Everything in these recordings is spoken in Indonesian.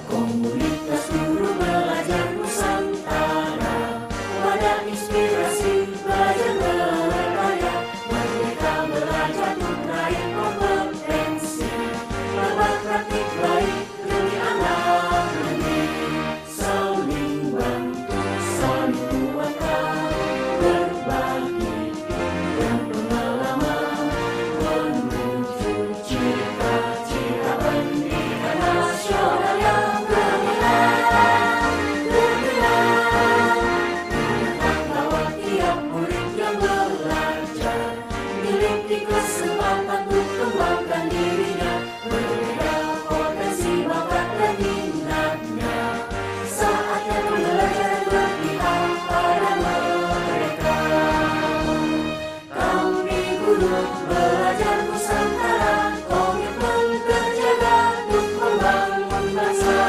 Komunitas guru belajar Nusantara, wadah inspirasi belajar berkarya, merdeka belajar untuk meraih kompetensi, lebat praktik baik demi anak negeri, saling bantu, saling kuatkan, berbagi dan pengalaman menuju cita-cita pendidikan nasional yang bahwa tiap murid yang belajar memiliki kesempatan untuk kembangkan dirinya, berbeda potensi bakat dan minatnya. Saatnya belajar berpihak pada mereka. Kami guru belajar Nusantara, komitmen terjaga untuk membangun bangsa.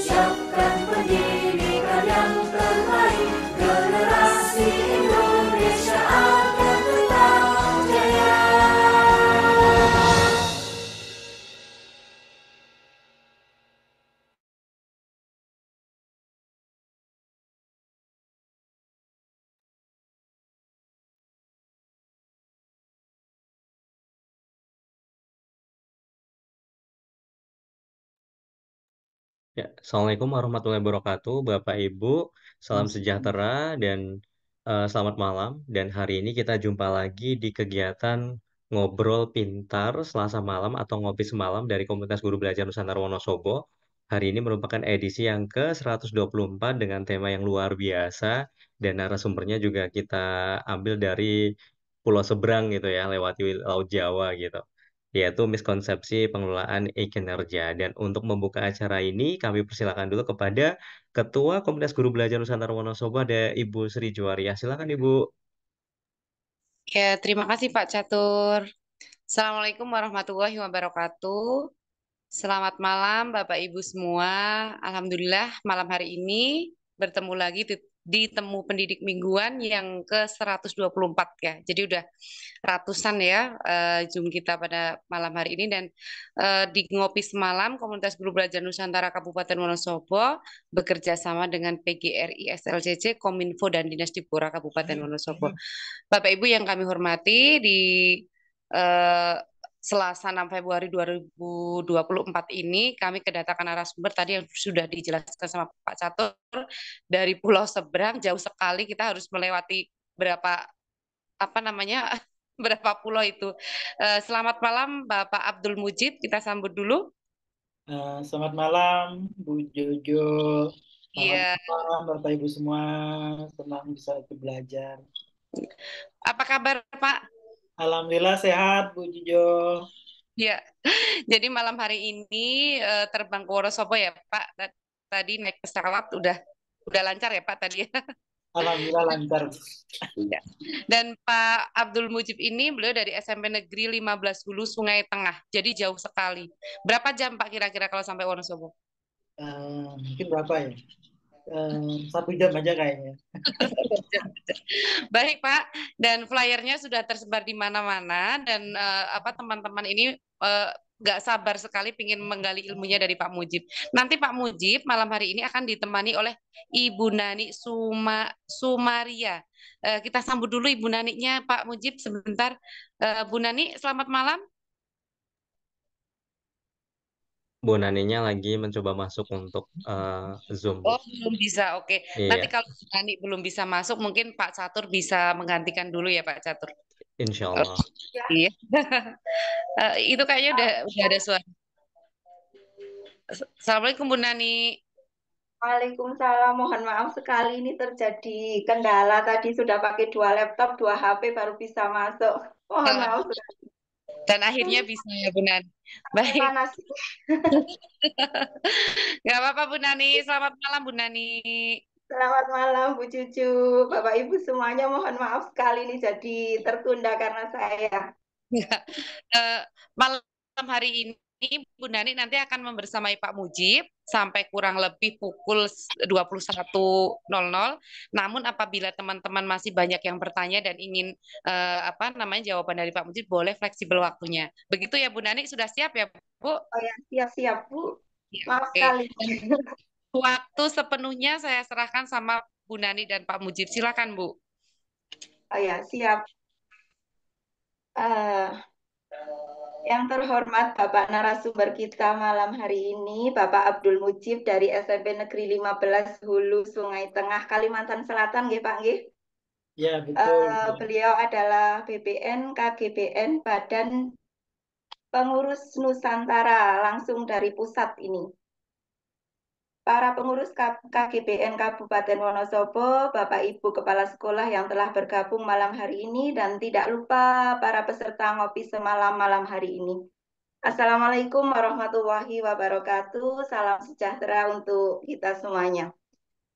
Siapkan pendidikan yang terbaik, generasi Indonesia akan tetap jaya. Ya, Assalamualaikum warahmatullahi wabarakatuh, Bapak Ibu. Salam sejahtera dan selamat malam. Dan hari ini kita jumpa lagi di kegiatan Ngobrol Pintar Selasa malam atau Ngopi Semalam dari Komunitas Guru Belajar Nusantara Wonosobo. Hari ini merupakan edisi yang ke-124 dengan tema yang luar biasa dan narasumbernya juga kita ambil dari Pulau Seberang gitu ya, lewati Laut Jawa gitu, yaitu miskonsepsi pengelolaan e-kinerja. Dan untuk membuka acara ini, kami persilakan dulu kepada Ketua Komunitas Guru Belajar Nusantara Wonosobo, ada Ibu Sri Juwaria. Silakan Ibu. Ya, terima kasih Pak Catur. Assalamualaikum warahmatullahi wabarakatuh. Selamat malam Bapak Ibu semua. Alhamdulillah malam hari ini bertemu lagi di Temu Pendidik Mingguan yang ke-124 ya. Jadi udah ratusan ya Zoom kita pada malam hari ini, dan di Ngopi Semalam Komunitas Guru Belajar Nusantara Kabupaten Wonosobo bekerja sama dengan PGRI SLCC, Kominfo dan Dinas Dipura Kabupaten Wonosobo. Bapak Ibu yang kami hormati, di eh, Selasa 6 Februari 2024 ini kami kedatangan narasumber tadi yang sudah dijelaskan sama Pak Catur dari Pulau Seberang, jauh sekali, kita harus melewati berapa apa namanya berapa pulau itu. Selamat malam Bapak Abdul Mujid, kita sambut dulu. Selamat malam Bu Jojo, selamat Iya, malam Bapak Ibu semua, senang bisa ikut belajar. apa kabar Pak? Alhamdulillah sehat Bu Jojo. Ya, jadi malam hari ini terbang ke Wonosobo ya Pak. Tadi naik pesawat udah lancar ya Pak tadi. Alhamdulillah lancar. Iya. Dan Pak Abdul Mujib ini beliau dari SMP Negeri 15 Hulu Sungai Tengah. Jadi jauh sekali. Berapa jam Pak kira-kira kalau sampai Wonosobo? Mungkin berapa ya? 1 jam aja kayaknya. Baik Pak, dan flyernya sudah tersebar di mana-mana, dan apa teman-teman ini eh, nggak sabar sekali ingin menggali ilmunya dari Pak Mujib. Nanti Pak Mujib malam hari ini akan ditemani oleh Ibu Nani Sumaria. Kita sambut dulu Ibu Naninya Pak Mujib sebentar. Bu Nani, selamat malam. Bu Naninya lagi mencoba masuk untuk Zoom, Bu. Oh, belum bisa. Oke. Nanti Iya, kalau Bu Nani belum bisa masuk, mungkin Pak Catur bisa menggantikan dulu ya Pak Catur. insya Oh, Allah. iya. Itu kayaknya udah ada suara. Assalamualaikum Bu Nani. Waalaikumsalam, mohon maaf sekali ini terjadi kendala tadi sudah pakai 2 laptop, 2 HP baru bisa masuk. Mohon maaf sekali. Dan akhirnya bisa ya Bu Nani. Baik, Panas. nggak apa-apa Bu Nani. Selamat malam Bu Nani. Selamat malam Bu Cucu, Bapak Ibu semuanya mohon maaf sekali nih jadi tertunda karena saya. Malam hari ini Bu Nani nanti akan membersamai Pak Mujib sampai kurang lebih pukul 21.00. Namun apabila teman-teman masih banyak yang bertanya dan ingin jawaban dari Pak Mujib, boleh fleksibel waktunya. Begitu ya Bu Nani, sudah siap ya Bu? Oh ya, siap-siap Bu. Ya, Maaf oke. sekali. Waktu sepenuhnya saya serahkan sama Bu Nani dan Pak Mujib. Silakan Bu. Oh ya, siap. Eh, yang terhormat Bapak narasumber kita malam hari ini, Bapak Abdul Mujib dari SMP Negeri 15 Hulu Sungai Tengah, Kalimantan Selatan, nggih Pak nggih. Ya, betul. Beliau adalah BPN KGBN Badan Pengurus Nusantara langsung dari pusat ini. Para pengurus KGBN Kabupaten Wonosobo, Bapak Ibu Kepala Sekolah yang telah bergabung malam hari ini, dan tidak lupa para peserta ngopi semalam malam hari ini. Assalamualaikum warahmatullahi wabarakatuh. Salam sejahtera untuk kita semuanya.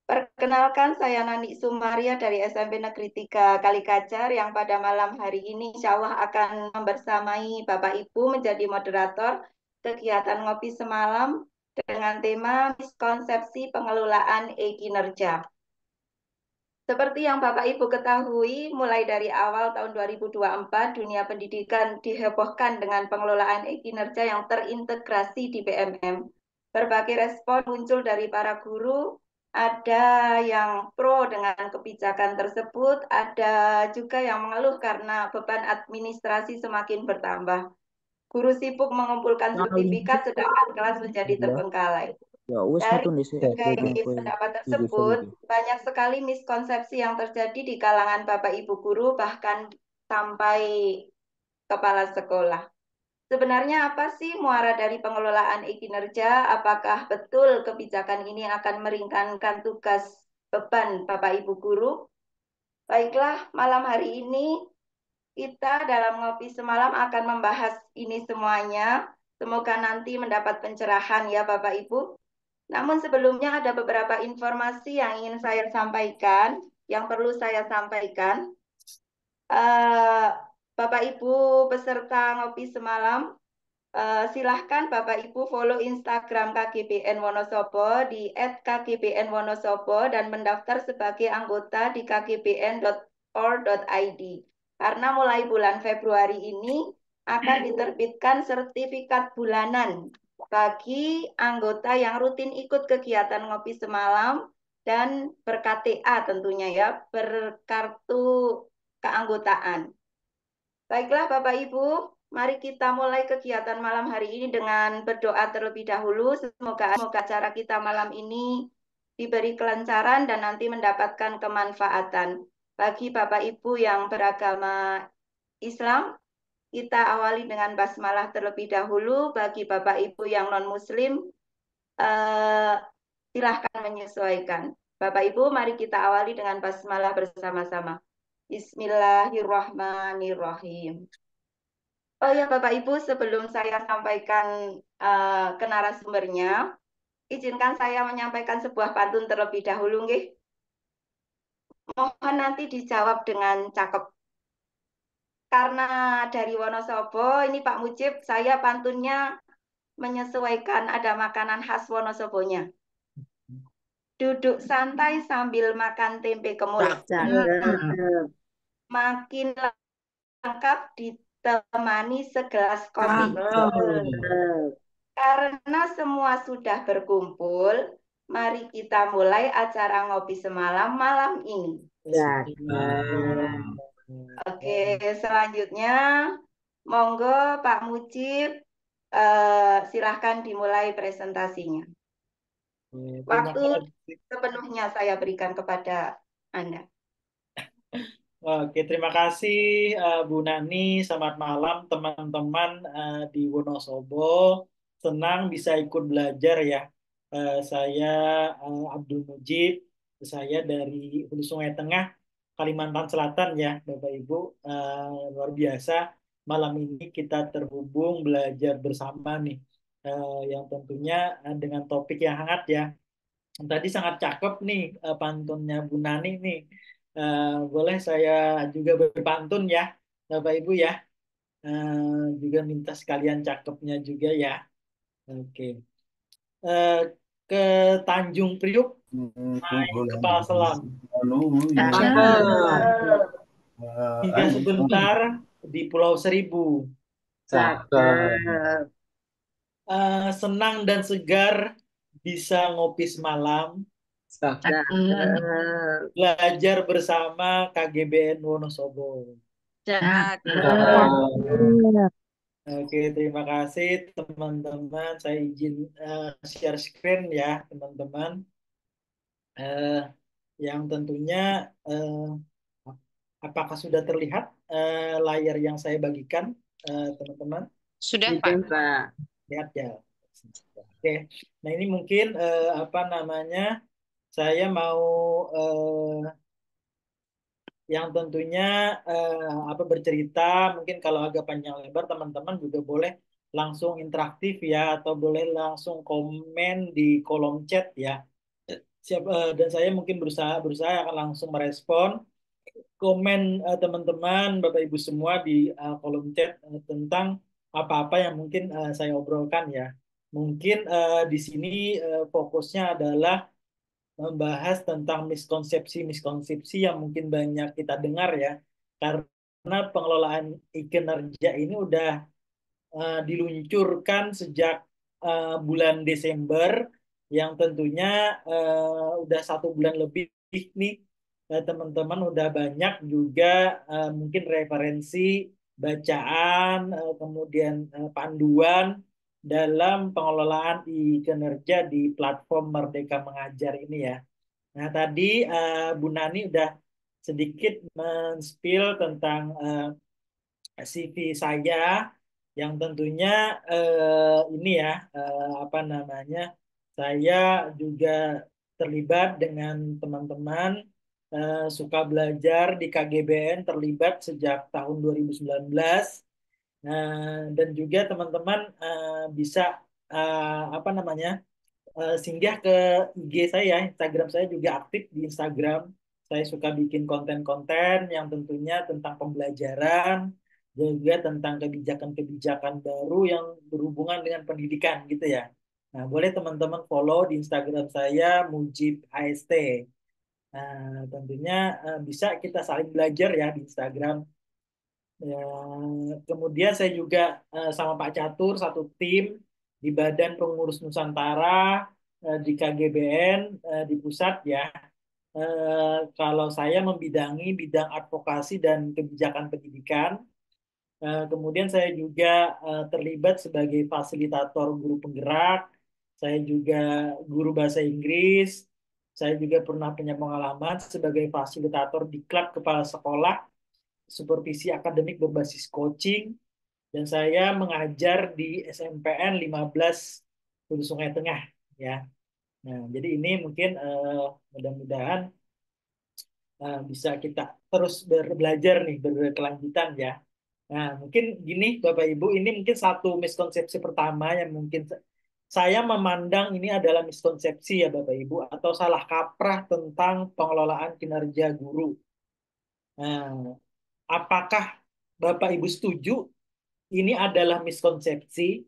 Perkenalkan, saya Nani Sumaria dari SMP Negeri 3 Kalikajar yang pada malam hari ini insya Allah akan membersamai Bapak Ibu menjadi moderator kegiatan ngopi semalam dengan tema miskonsepsi pengelolaan e-kinerja. Seperti yang Bapak Ibu ketahui, mulai dari awal tahun 2024, dunia pendidikan dihebohkan dengan pengelolaan e-kinerja yang terintegrasi di BMM. Berbagai respon muncul dari para guru, ada yang pro dengan kebijakan tersebut, ada juga yang mengeluh karena beban administrasi semakin bertambah. Guru sibuk mengumpulkan sertifikat, sedangkan kelas menjadi terbengkalai. Dari berbagai pendapat tersebut, banyak sekali miskonsepsi yang terjadi di kalangan Bapak Ibu guru, bahkan sampai kepala sekolah. Sebenarnya apa sih muara dari pengelolaan e-kinerja? Apakah betul kebijakan ini akan meringankan tugas beban Bapak Ibu guru? Baiklah, malam hari ini kita dalam ngopi semalam akan membahas ini semuanya. Semoga nanti mendapat pencerahan ya Bapak Ibu. Namun sebelumnya ada beberapa informasi yang ingin saya sampaikan, yang perlu saya sampaikan. Bapak Ibu peserta ngopi semalam, silahkan Bapak Ibu follow Instagram KGBN Wonosobo di @kgbnwonosobo dan mendaftar sebagai anggota di kgbn.or.id. Karena mulai bulan Februari ini akan diterbitkan sertifikat bulanan bagi anggota yang rutin ikut kegiatan ngopi semalam dan ber-KTA tentunya ya, berkartu keanggotaan. Baiklah Bapak Ibu, mari kita mulai kegiatan malam hari ini dengan berdoa terlebih dahulu. Semoga acara kita malam ini diberi kelancaran dan nanti mendapatkan kemanfaatan. Bagi Bapak Ibu yang beragama Islam, kita awali dengan basmalah terlebih dahulu. Bagi Bapak Ibu yang non-Muslim, silahkan menyesuaikan. Bapak Ibu, mari kita awali dengan basmalah bersama-sama. Bismillahirrahmanirrahim. Oh ya Bapak Ibu, sebelum saya sampaikan ke narasumbernya, izinkan saya menyampaikan sebuah pantun terlebih dahulu, nggih. Mohon nanti dijawab dengan cakep. Karena dari Wonosobo, ini Pak Mujib, saya pantunnya menyesuaikan ada makanan khas Wonosobonya. Duduk santai sambil makan tempe kemul. Makin lengkap ditemani segelas kopi. Karena semua sudah berkumpul, mari kita mulai acara ngopi semalam malam ini. Oke, selanjutnya monggo Pak Mujib, silahkan dimulai presentasinya. Waktu sepenuhnya saya berikan kepada Anda. Oke, terima kasih Bu Nani. Selamat malam teman-teman di Wonosobo. Senang bisa ikut belajar ya. Saya Abdul Mujib, saya dari Hulu Sungai Tengah, Kalimantan Selatan ya, Bapak Ibu. Luar biasa. Malam ini kita terhubung belajar bersama nih, yang tentunya dengan topik yang hangat ya. Tadi sangat cakep nih pantunnya Bu Nani nih. Boleh saya juga berpantun ya, Bapak Ibu ya. Juga minta sekalian cakepnya juga ya. Oke. Eh, ke Tanjung Priuk naik kapal selam. Hingga sebentar di Pulau Seribu. Senang dan segar bisa ngopi semalam. Belajar bersama KGBN Wonosobo. Oke, terima kasih teman-teman. Saya izin share screen ya, teman-teman. Eh, yang tentunya eh, apakah sudah terlihat layar yang saya bagikan, teman-teman? Sudah, Pak. Lihat ya. Oke. Nah, ini mungkin apa namanya? Saya mau yang tentunya apa bercerita, mungkin kalau agak panjang lebar teman-teman juga boleh langsung interaktif ya, atau boleh langsung komen di kolom chat ya. Dan saya mungkin berusaha berusaha akan langsung merespon komen teman-teman Bapak Ibu semua di kolom chat tentang apa-apa yang mungkin saya obrolkan ya. Mungkin di sini fokusnya adalah membahas tentang miskonsepsi-miskonsepsi yang mungkin banyak kita dengar ya. Karena pengelolaan kinerja ini udah diluncurkan sejak bulan Desember, yang tentunya udah 1 bulan lebih nih teman-teman udah banyak juga mungkin referensi bacaan kemudian panduan dalam pengelolaan kinerja di platform Merdeka Mengajar ini ya. Nah tadi Bu Nani udah sedikit men-spill tentang CV saya yang tentunya ini ya apa namanya, saya juga terlibat dengan teman-teman suka belajar di KGBN, terlibat sejak tahun 2019. Dan juga teman-teman bisa apa namanya, singgah ke IG saya, Instagram saya juga aktif di Instagram. Saya suka bikin konten-konten yang tentunya tentang pembelajaran, juga tentang kebijakan-kebijakan baru yang berhubungan dengan pendidikan gitu ya. Nah, boleh teman-teman follow di Instagram saya Mujib AST. Nah, tentunya bisa kita saling belajar ya di Instagram. Ya, kemudian saya juga sama Pak Catur satu tim di Badan Pengurus Nusantara di KGBN di pusat ya. Kalau saya membidangi bidang advokasi dan kebijakan pendidikan. Kemudian saya juga terlibat sebagai fasilitator guru penggerak. Saya juga guru bahasa Inggris. Saya juga pernah punya pengalaman sebagai fasilitator di klub kepala sekolah, supervisi akademik berbasis coaching, dan saya mengajar di SMPN 15 Hulu Sungai Tengah ya. Nah, jadi ini mungkin mudah-mudahan bisa kita terus belajar nih berkelanjutan ya. Nah, mungkin gini Bapak Ibu, ini mungkin satu miskonsepsi pertama yang mungkin saya memandang ini adalah miskonsepsi ya Bapak Ibu, atau salah kaprah tentang pengelolaan kinerja guru. Nah, apakah Bapak Ibu setuju ini adalah miskonsepsi,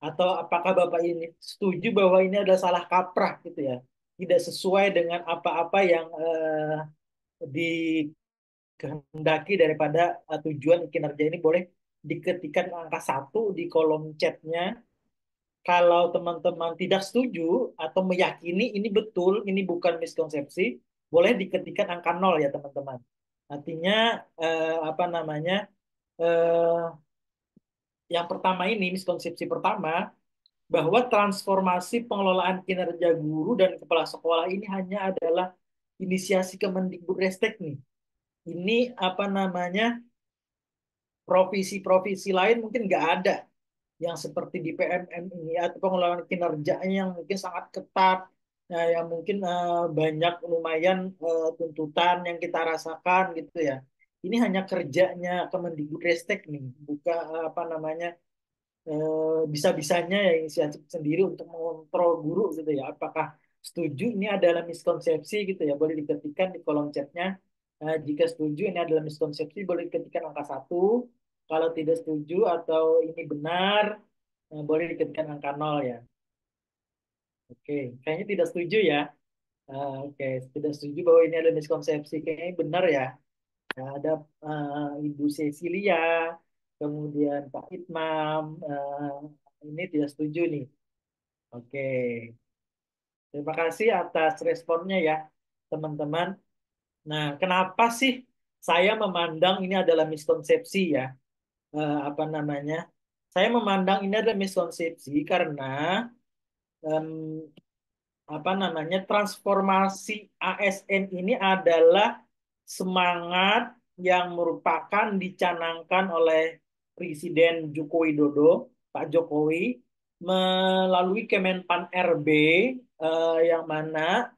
atau apakah Bapak ini setuju bahwa ini adalah salah kaprah gitu ya, tidak sesuai dengan apa-apa yang dikehendaki daripada tujuan kinerja ini? Boleh diketikkan angka 1 di kolom chatnya. Kalau teman-teman tidak setuju atau meyakini ini betul, ini bukan miskonsepsi, boleh diketikkan angka 0 ya teman-teman. Artinya apa namanya, eh, yang pertama ini miskonsepsi pertama, bahwa transformasi pengelolaan kinerja guru dan kepala sekolah ini hanya adalah inisiasi Kemendikbudristek nih. Ini apa namanya, profesi-profesi lain mungkin nggak ada yang seperti di PMM ini, atau pengelolaan kinerjanya yang mungkin sangat ketat, yang mungkin banyak lumayan tuntutan yang kita rasakan gitu ya. Ini hanya kerjanya Kemendikbudristek nih, bukan apa namanya, bisa-bisanya ya inisiatif sendiri untuk mengontrol guru gitu ya. Apakah setuju ini adalah miskonsepsi gitu ya, boleh diketikkan di kolom chatnya. Jika setuju ini adalah miskonsepsi, boleh diketikkan angka 1. Kalau tidak setuju atau ini benar, boleh diketikkan angka 0 ya. Oke, kayaknya tidak setuju ya. Oke, tidak setuju bahwa ini adalah miskonsepsi. Kayaknya benar ya. Ada Ibu Cecilia, kemudian Pak Itmam, ini tidak setuju nih. Oke, terima kasih atas responnya ya, teman-teman. Nah, kenapa sih saya memandang ini adalah miskonsepsi ya? Apa namanya? Saya memandang ini adalah miskonsepsi karena em, apa namanya, transformasi ASN ini adalah semangat yang merupakan dicanangkan oleh Presiden Joko Widodo, Pak Jokowi, melalui Kemenpan RB, yang mana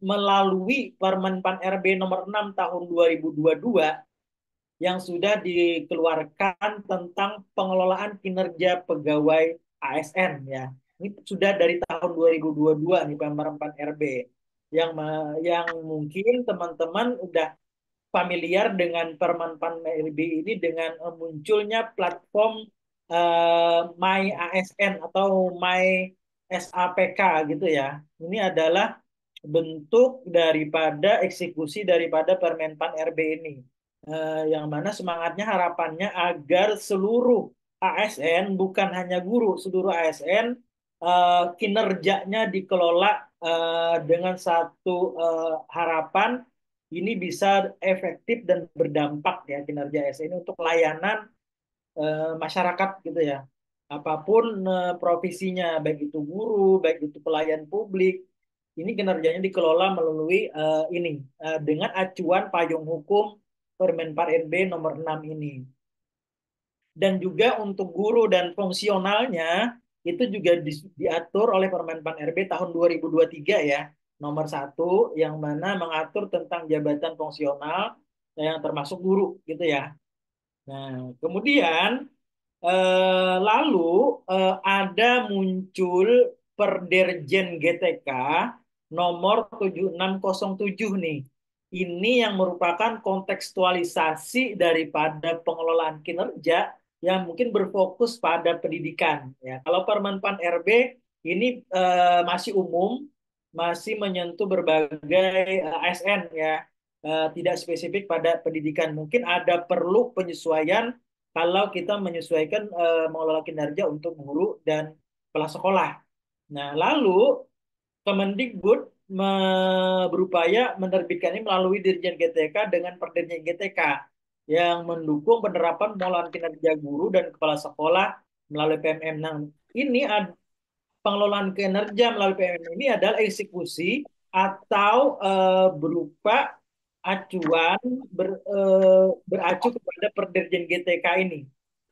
melalui Permenpan RB nomor 6 tahun 2022 yang sudah dikeluarkan tentang pengelolaan kinerja pegawai ASN ya. Ini sudah dari tahun 2022 nih Permen RB yang mungkin teman-teman udah familiar dengan Permenpan RB ini dengan munculnya platform My ASN atau My SAPK gitu ya. Ini adalah bentuk daripada eksekusi daripada Permenpan RB ini. Yang mana semangatnya harapannya agar seluruh ASN, bukan hanya guru, seluruh ASN kinerjanya dikelola dengan satu harapan ini bisa efektif dan berdampak ya kinerja ASN ini untuk layanan masyarakat gitu ya. Apapun profesinya, baik itu guru, baik itu pelayan publik, ini kinerjanya dikelola melalui ini dengan acuan payung hukum Permenpan RB nomor 6 ini. Dan juga untuk guru dan fungsionalnya itu juga diatur oleh Permenpan RB tahun 2023 ya, nomor 1 yang mana mengatur tentang jabatan fungsional yang termasuk guru gitu ya. Nah, kemudian lalu ada muncul Perderjen GTK nomor 7607 nih. Ini yang merupakan kontekstualisasi daripada pengelolaan kinerja yang mungkin berfokus pada pendidikan. Ya, kalau Permenpan RB ini masih umum, masih menyentuh berbagai ASN ya, tidak spesifik pada pendidikan. Mungkin ada perlu penyesuaian kalau kita menyesuaikan mengelola kinerja untuk guru dan kepala sekolah. Nah, lalu Kemendikbud berupaya menerbitkannya melalui Dirjen GTK dengan Perdirjen GTK yang mendukung penerapan pengelolaan kinerja guru dan kepala sekolah melalui PMM. Nah, ini pengelolaan kinerja melalui PMM ini adalah eksekusi atau berupa acuan beracu kepada Perdirjen GTK ini.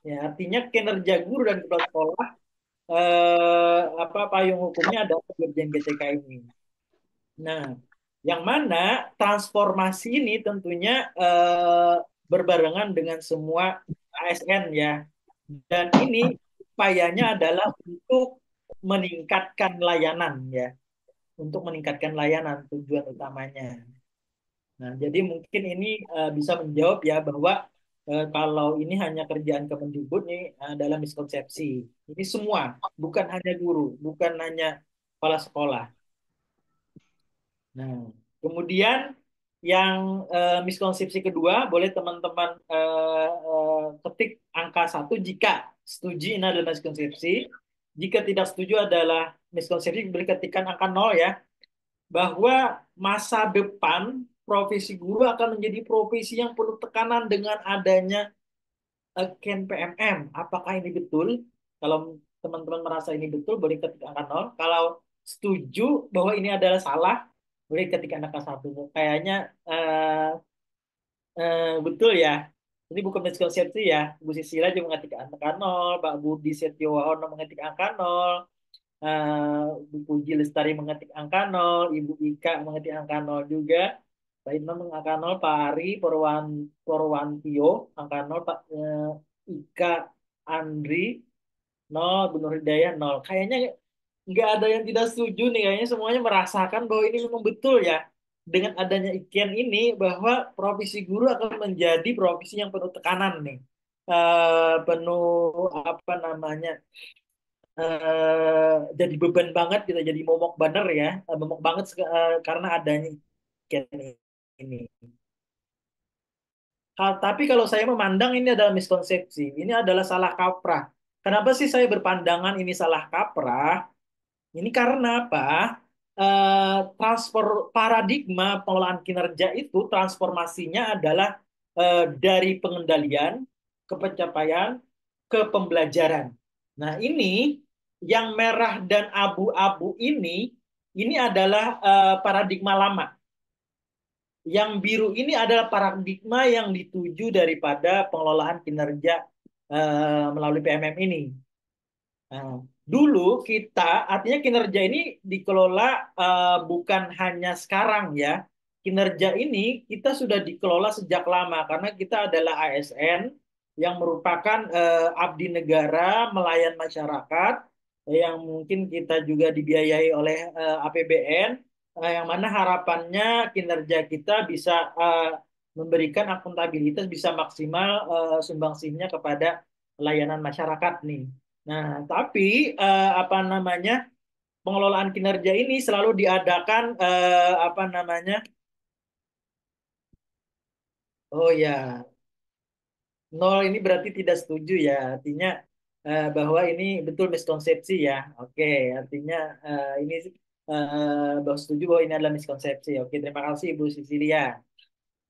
Ya, artinya kinerja guru dan kepala sekolah payung hukumnya adalah Perdirjen GTK ini. Nah, yang mana transformasi ini tentunya berbarengan dengan semua ASN ya. Dan ini upayanya adalah untuk meningkatkan layanan ya. Untuk meningkatkan layanan tujuan utamanya. Nah, jadi mungkin ini bisa menjawab ya bahwa kalau ini hanya kerjaan Kemendikbud ini adalah miskonsepsi. Ini semua, bukan hanya guru, bukan hanya kepala sekolah. Nah, kemudian yang miskonsepsi kedua, boleh teman-teman ketik angka 1 jika setuju ini adalah miskonsepsi. Jika tidak setuju adalah miskonsepsi, boleh ketikkan angka 0 ya. Bahwa masa depan profesi guru akan menjadi profesi yang penuh tekanan dengan adanya Ken PMM. Apakah ini betul? Kalau teman-teman merasa ini betul, boleh ketik angka 0. Kalau setuju bahwa ini adalah salah, boleh ketik angka 1. Kayaknya betul ya. Ini bukan miskonsepsi ya. Bu Sisila juga mengetik angka 0, Pak Budi Setiowahono mengetik angka 0, Bu Puji Lestari mengetik angka 0, Ibu Ika mengetik angka 0 juga, Pak Imam angka 0, Pak Ari Porwantio angka 0, Pak Ika Andri 0, Bu Nur Hidayah 0. Kayaknya nggak ada yang tidak setuju nih, kayaknya semuanya merasakan bahwa ini memang betul ya. Dengan adanya IKN ini, bahwa profesi guru akan menjadi profesi yang penuh tekanan nih. Penuh apa namanya, jadi beban banget gitu, jadi momok banget ya, momok banget karena adanya IKN ini. Tapi kalau saya memandang ini adalah miskonsepsi, ini adalah salah kaprah. Kenapa sih saya berpandangan ini salah kaprah? Ini karena apa? Transfer paradigma pengelolaan kinerja itu transformasinya adalah dari pengendalian ke pencapaian ke pembelajaran. Nah, ini yang merah dan abu-abu ini adalah paradigma lama. Yang biru ini adalah paradigma yang dituju daripada pengelolaan kinerja melalui PMM ini. Nah, dulu kita, artinya kinerja ini dikelola bukan hanya sekarang ya. Kinerja ini kita sudah dikelola sejak lama karena kita adalah ASN yang merupakan abdi negara, melayan masyarakat, yang mungkin kita juga dibiayai oleh APBN, yang mana harapannya kinerja kita bisa memberikan akuntabilitas, bisa maksimal sumbangsihnya kepada layanan masyarakat nih. Nah, tapi apa namanya, pengelolaan kinerja ini selalu diadakan apa namanya? Oh ya, nol ini berarti tidak setuju ya. Artinya bahwa ini betul miskonsepsi ya. Oke, artinya ini bahwa setuju bahwa ini adalah miskonsepsi. Oke, terima kasih Ibu Sisilia.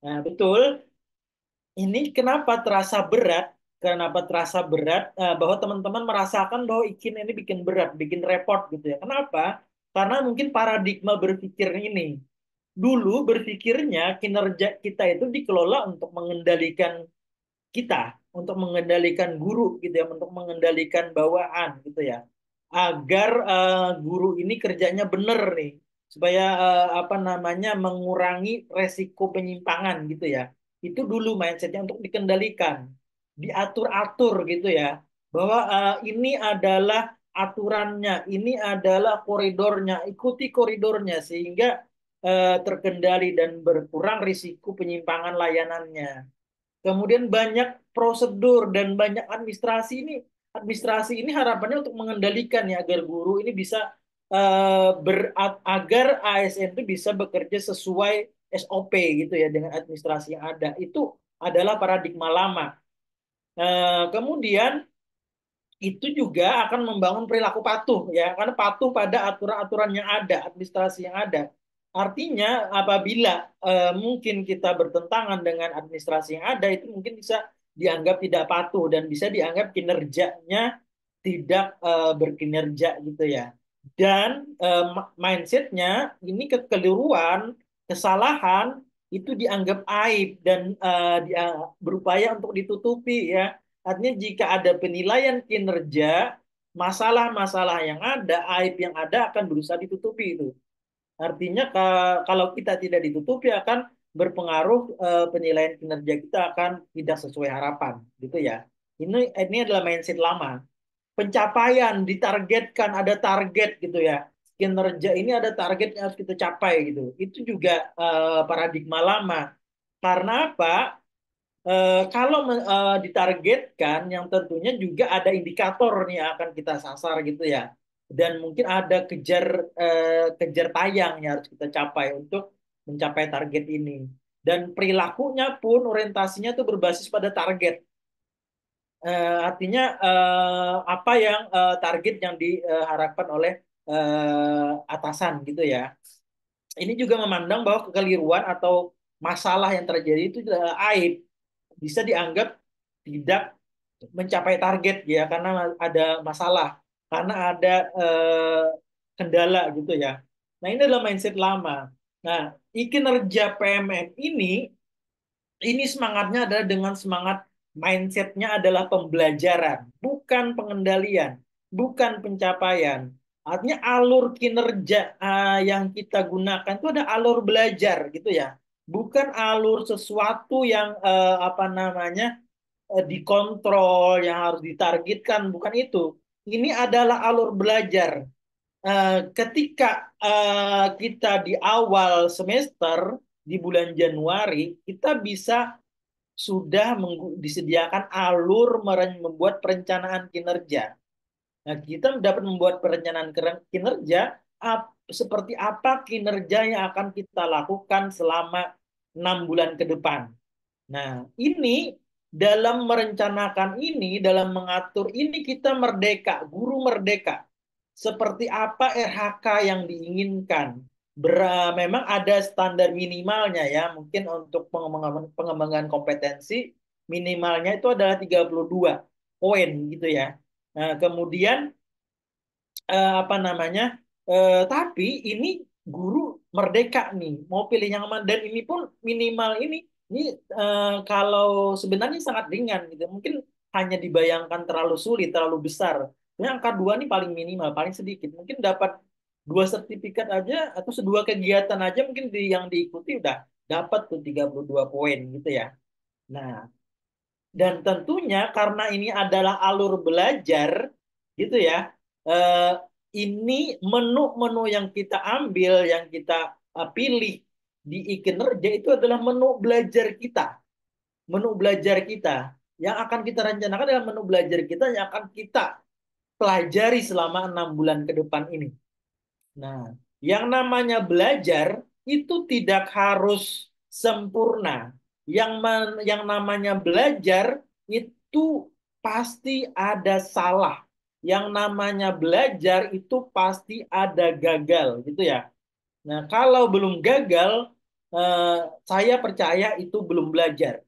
Nah, betul. Ini kenapa terasa berat? Kenapa terasa berat? Bahwa teman-teman merasakan bahwa ikin ini bikin berat, bikin repot gitu ya. Kenapa? Karena mungkin paradigma berpikir ini. Dulu berpikirnya kinerja kita itu dikelola untuk mengendalikan kita, untuk mengendalikan guru gitu ya, untuk mengendalikan bawahan gitu ya. Agar guru ini kerjanya benar nih, supaya apa namanya, mengurangi resiko penyimpangan gitu ya. Itu dulu mindsetnya untuk dikendalikan, diatur-atur gitu ya. Bahwa ini adalah aturannya, ini adalah koridornya, ikuti koridornya sehingga terkendali dan berkurang risiko penyimpangan layanannya. Kemudian banyak prosedur dan banyak administrasi ini. Administrasi ini harapannya untuk mengendalikan ya, agar guru ini bisa agar ASN itu bisa bekerja sesuai SOP gitu ya, dengan administrasi yang ada. Itu adalah paradigma lama. Kemudian itu juga akan membangun perilaku patuh ya, karena patuh pada aturan-aturan yang ada, administrasi yang ada. Artinya apabila mungkin kita bertentangan dengan administrasi yang ada, itu mungkin bisa dianggap tidak patuh dan bisa dianggap kinerjanya tidak berkinerja gitu ya. Dan mindsetnya ini kekeliruan, kesalahan itu dianggap aib dan berupaya untuk ditutupi ya. Artinya jika ada penilaian kinerja, masalah-masalah yang ada, aib yang ada akan berusaha ditutupi itu. Artinya kalau kita tidak ditutupi akan berpengaruh, penilaian kinerja kita akan tidak sesuai harapan, gitu ya. Ini adalah mindset lama. Pencapaian ditargetkan, ada target gitu ya. Kinerja ini ada target yang harus kita capai gitu. Itu juga paradigma lama. Karena apa? Kalau ditargetkan, yang tentunya juga ada indikator nih yang akan kita sasar gitu ya, dan mungkin ada kejar tayang yang harus kita capai untuk mencapai target ini. Dan perilakunya pun orientasinya tuh berbasis pada target. Artinya apa yang target yang diharapkan oleh atasan gitu ya. Ini juga memandang bahwa kekeliruan atau masalah yang terjadi itu adalah aib, bisa dianggap tidak mencapai target ya, karena ada masalah, karena ada kendala gitu ya. Nah, ini adalah mindset lama. Nah, kinerja PMM ini semangatnya adalah dengan semangat, mindsetnya adalah pembelajaran, bukan pengendalian, bukan pencapaian. Artinya alur kinerja yang kita gunakan itu ada alur belajar gitu ya, bukan alur sesuatu yang apa namanya, dikontrol, yang harus ditargetkan, bukan itu. Ini adalah alur belajar. ketika kita di awal semester di bulan Januari, kita bisa sudah disediakan alur membuat perencanaan kinerja. Nah, kita dapat membuat perencanaan kinerja seperti apa kinerja yang akan kita lakukan selama 6 bulan ke depan. Nah, ini dalam merencanakan ini, dalam mengatur ini kita merdeka, guru merdeka. Seperti apa RHK yang diinginkan. Memang ada standar minimalnya ya, mungkin untuk pengembangan kompetensi minimalnya itu adalah 32 poin gitu ya. Nah, kemudian apa namanya? Tapi ini guru merdeka nih, mau pilih yang mana dan ini pun minimal ini kalau sebenarnya sangat ringan gitu. Mungkin hanya dibayangkan terlalu sulit, terlalu besar. Yang angka 2 ini paling minimal, paling sedikit. Mungkin dapat 2 sertifikat aja atau 2 kegiatan aja mungkin yang diikuti udah dapat tuh 32 poin gitu ya. Nah, dan tentunya karena ini adalah alur belajar, gitu ya, eh, ini menu-menu yang kita ambil, yang kita pilih di e-kinerja itu adalah menu belajar kita. Menu belajar kita. Yang akan kita rencanakan adalah menu belajar kita yang akan kita pelajari selama 6 bulan ke depan ini. Nah, yang namanya belajar itu tidak harus sempurna. Yang namanya belajar itu pasti ada salah. Yang namanya belajar itu pasti ada gagal, gitu ya. Nah, kalau belum gagal, eh, saya percaya itu belum belajar.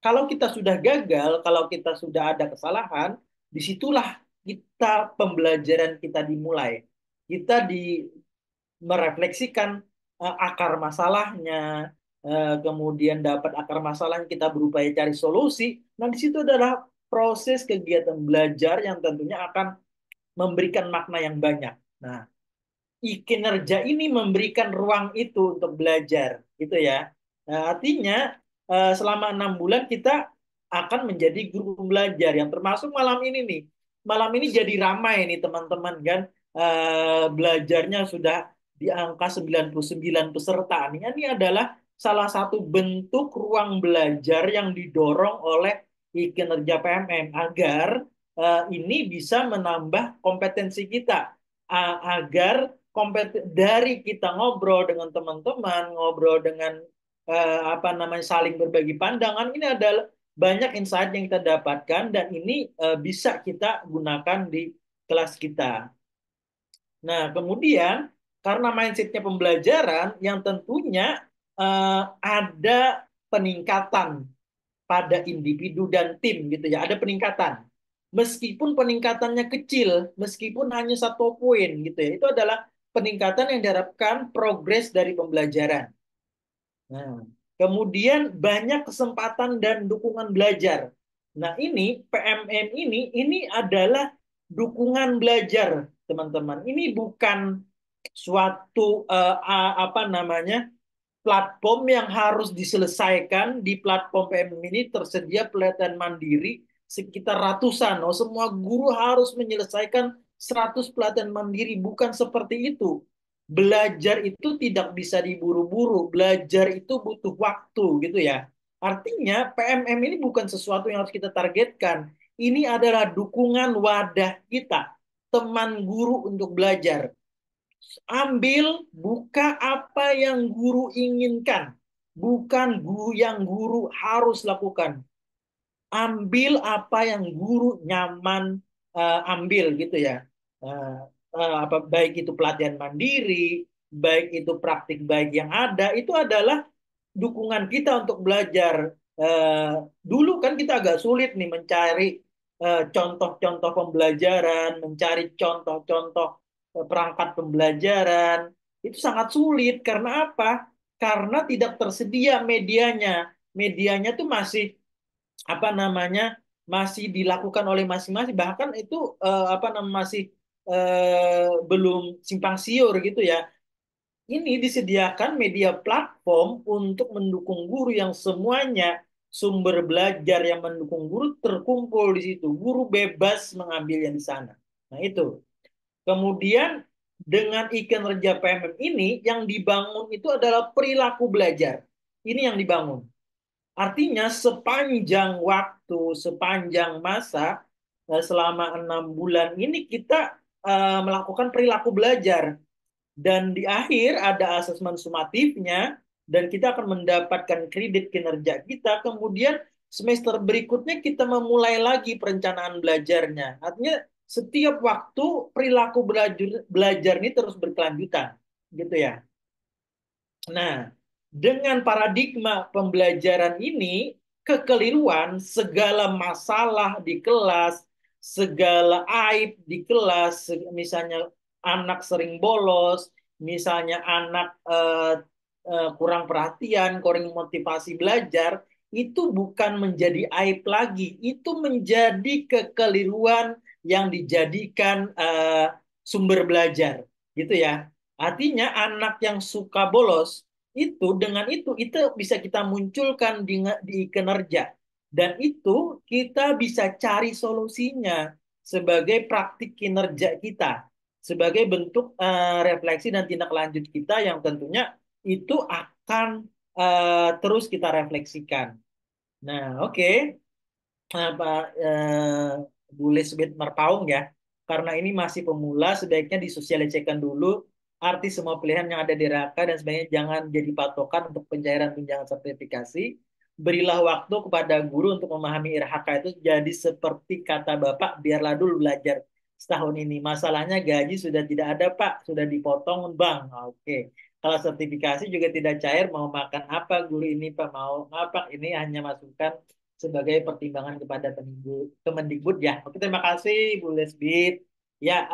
Kalau kita sudah gagal, kalau kita sudah ada kesalahan, disitulah kita pembelajaran kita dimulai. Kita merefleksikan akar masalahnya, kemudian dapat akar masalahnya kita berupaya cari solusi. Nah, di situ adalah proses kegiatan belajar yang tentunya akan memberikan makna yang banyak. Nah, kinerja ini memberikan ruang itu untuk belajar, gitu ya. Nah, artinya selama 6 bulan kita akan menjadi guru belajar yang termasuk malam ini nih. Malam ini jadi ramai nih teman-teman kan. Belajarnya sudah di angka 99 peserta. Ini adalah salah satu bentuk ruang belajar yang didorong oleh kinerja PMM agar ini bisa menambah kompetensi kita agar dari kita ngobrol dengan teman-teman, ngobrol dengan apa namanya saling berbagi pandangan, ini adalah banyak insight yang kita dapatkan dan ini bisa kita gunakan di kelas kita. Nah, kemudian karena mindsetnya pembelajaran yang tentunya ada peningkatan pada individu dan tim gitu ya, ada peningkatan. Meskipun peningkatannya kecil, meskipun hanya 1 poin gitu ya, itu adalah peningkatan yang diharapkan progres dari pembelajaran. Nah, kemudian banyak kesempatan dan dukungan belajar. Nah, ini PMM ini adalah dukungan belajar, teman-teman. Ini bukan suatu apa namanya platform yang harus diselesaikan. Di platform PMM ini tersedia pelatihan mandiri sekitar ratusan. Oh, semua guru harus menyelesaikan 100 pelatihan mandiri. Bukan seperti itu. Belajar itu tidak bisa diburu-buru. Belajar itu butuh waktu gitu ya. Artinya PMM ini bukan sesuatu yang harus kita targetkan. Ini adalah dukungan wadah kita, teman guru untuk belajar. Ambil, buka apa yang guru inginkan, bukan yang guru harus lakukan. Ambil apa yang guru nyaman ambil gitu ya. Apa baik itu pelatihan mandiri, baik itu praktik baik yang ada, itu adalah dukungan kita untuk belajar. Dulu kan kita agak sulit nih mencari contoh-contoh pembelajaran, mencari contoh-contoh perangkat pembelajaran. Itu sangat sulit. Karena apa? Karena tidak tersedia medianya. Medianya tuh masih apa namanya? Masih dilakukan oleh masing-masing. Bahkan itu apa namanya masih belum simpang siur gitu ya. Ini disediakan media platform untuk mendukung guru yang semuanya sumber belajar yang mendukung guru terkumpul di situ. Guru bebas mengambilnya di sana. Nah, itu. Kemudian dengan kinerja PMM ini yang dibangun itu adalah perilaku belajar. Ini yang dibangun. Artinya sepanjang waktu, sepanjang masa, selama 6 bulan ini kita melakukan perilaku belajar. Dan di akhir ada asesmen sumatifnya, dan kita akan mendapatkan kredit kinerja kita. Kemudian semester berikutnya kita memulai lagi perencanaan belajarnya. Artinya setiap waktu perilaku belajar ini terus berkelanjutan, gitu ya. Nah, dengan paradigma pembelajaran ini, kekeliruan, segala masalah di kelas, segala aib di kelas, misalnya anak sering bolos, misalnya anak kurang perhatian, kurang motivasi belajar, itu bukan menjadi aib lagi, itu menjadi kekeliruan yang dijadikan sumber belajar, gitu ya. Artinya anak yang suka bolos itu dengan itu bisa kita munculkan di kinerja, dan itu kita bisa cari solusinya sebagai praktik kinerja kita, sebagai bentuk refleksi dan tindak lanjut kita yang tentunya itu akan terus kita refleksikan. Nah, oke. Pak Bu Lisbeth Merpaung ya, karena ini masih pemula, sebaiknya disosialisasikan dulu arti semua pilihan yang ada di Raka, dan sebaiknya jangan jadi patokan untuk pencairan tunjangan sertifikasi. Berilah waktu kepada guru untuk memahami IRHK itu jadi seperti kata Bapak, biarlah dulu belajar setahun ini. Masalahnya gaji sudah tidak ada Pak, sudah dipotong Bang. Oke. Kalau sertifikasi juga tidak cair, mau makan apa guru ini Pak, mau apa, ini hanya masukan sebagai pertimbangan kepada Kemendikbud ya. Oke, terima kasih Bu Lesbit. Ya,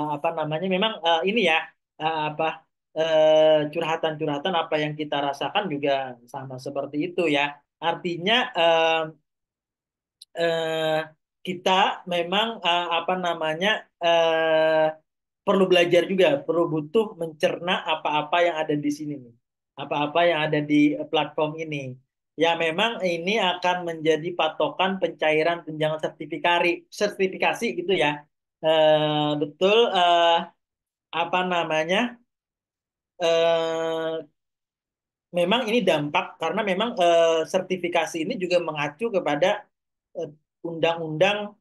apa namanya? Memang ini ya, apa curhatan-curhatan apa yang kita rasakan juga sama seperti itu ya. Artinya eh, kita memang apa namanya perlu belajar juga, perlu butuh mencerna apa-apa yang ada di sini nih, apa-apa yang ada di platform ini. Ya memang ini akan menjadi patokan pencairan tunjangan sertifikasi gitu ya. Betul, apa namanya? eh, Memang ini dampak karena memang sertifikasi ini juga mengacu kepada eh, undang-undang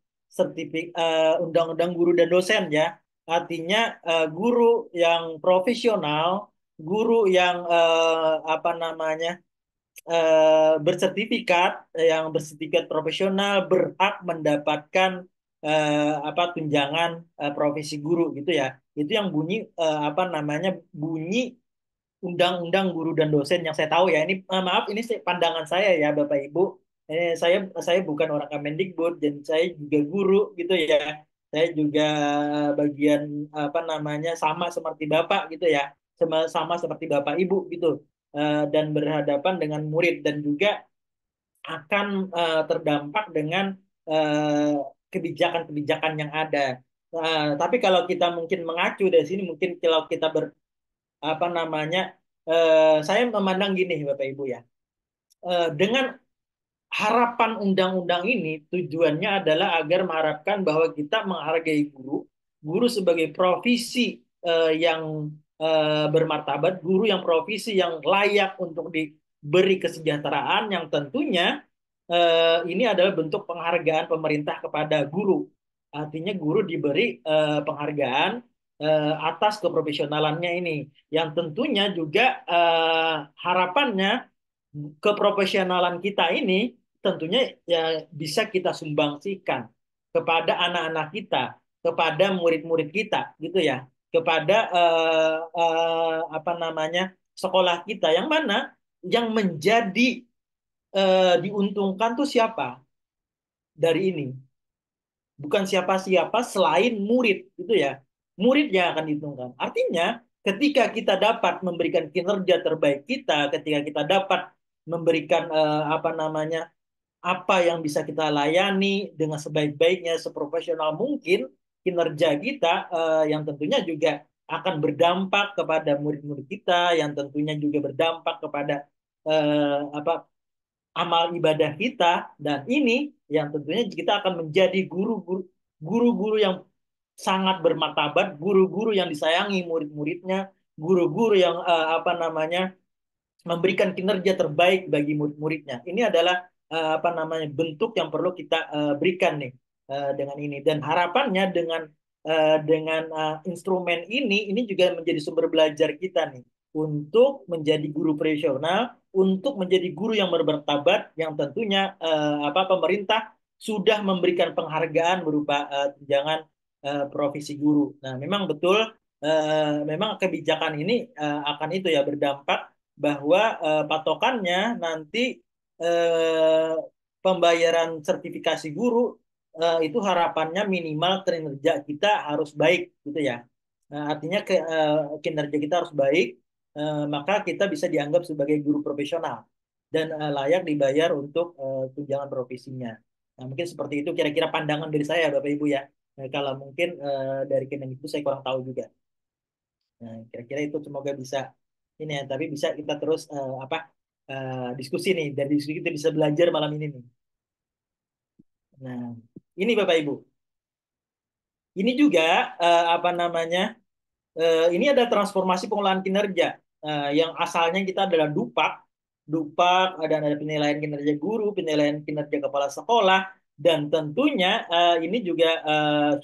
undang-undang guru dan dosen ya. Artinya guru yang profesional, guru yang apa namanya bersertifikat, yang bersertifikat profesional berhak mendapatkan apa tunjangan profesi guru gitu ya. Itu yang bunyi apa namanya bunyi undang-undang guru dan dosen yang saya tahu ya. Ini maaf, ini pandangan saya ya Bapak Ibu. Saya bukan orang Kemendikbud dan saya juga guru gitu ya. Saya juga bagian apa namanya sama seperti Bapak gitu ya. Sama seperti Bapak Ibu gitu. Dan berhadapan dengan murid dan juga akan terdampak dengan eh, kebijakan-kebijakan yang ada. Tapi kalau kita mungkin mengacu dari sini, mungkin kalau kita apa namanya saya memandang gini Bapak Ibu ya, dengan harapan undang-undang ini tujuannya adalah agar mengharapkan bahwa kita menghargai guru, guru sebagai profesi yang bermartabat, guru yang profesi yang layak untuk diberi kesejahteraan, yang tentunya ini adalah bentuk penghargaan pemerintah kepada guru. Artinya guru diberi penghargaan atas keprofesionalannya ini, yang tentunya juga harapannya keprofesionalan kita ini tentunya ya bisa kita sumbangsikan kepada anak-anak kita, kepada murid-murid kita, gitu ya, kepada apa namanya sekolah kita, yang mana yang menjadi diuntungkan tuh siapa dari ini? Bukan siapa-siapa selain murid, gitu ya. Murid yang akan diuntungkan. Artinya, ketika kita dapat memberikan kinerja terbaik kita, ketika kita dapat memberikan apa namanya apa yang bisa kita layani dengan sebaik-baiknya, seprofesional mungkin kinerja kita, yang tentunya juga akan berdampak kepada murid-murid kita, yang tentunya juga berdampak kepada apa amal ibadah kita, dan ini yang tentunya kita akan menjadi guru-guru yang sangat bermartabat, guru-guru yang disayangi murid-muridnya, guru-guru yang apa namanya memberikan kinerja terbaik bagi murid-muridnya. Ini adalah apa namanya bentuk yang perlu kita berikan nih dengan ini, dan harapannya dengan instrumen ini juga menjadi sumber belajar kita nih untuk menjadi guru profesional, untuk menjadi guru yang bermartabat, yang tentunya apa pemerintah sudah memberikan penghargaan berupa tunjangan profesi guru. Nah, memang betul, memang kebijakan ini akan itu ya berdampak bahwa patokannya nanti eh, pembayaran sertifikasi guru itu harapannya minimal kinerja kita harus baik gitu ya. Artinya kinerja kita harus baik, maka kita bisa dianggap sebagai guru profesional dan layak dibayar untuk tunjangan profesinya. Nah, mungkin seperti itu kira-kira pandangan dari saya, Bapak Ibu ya. Kalau mungkin dari Kemendikbud saya kurang tahu juga. Nah, kira-kira itu semoga bisa ini ya, tapi bisa kita terus apa diskusi nih. Dari diskusi kita bisa belajar malam ini nih. Nah, ini Bapak Ibu. Ini juga apa namanya? Ini ada transformasi pengelolaan kinerja yang asalnya kita adalah Dupak, Dupak ada penilaian kinerja guru, penilaian kinerja kepala sekolah, dan tentunya ini juga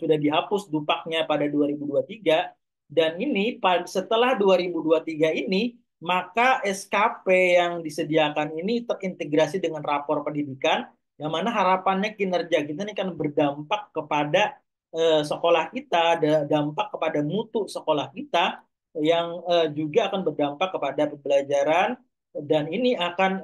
sudah dihapus Dupaknya pada 2023, dan ini setelah 2023 ini maka SKP yang disediakan ini terintegrasi dengan rapor pendidikan, yang mana harapannya kinerja kita ini kan berdampak kepada sekolah kita, ada dampak kepada mutu sekolah kita, yang juga akan berdampak kepada pembelajaran, dan ini akan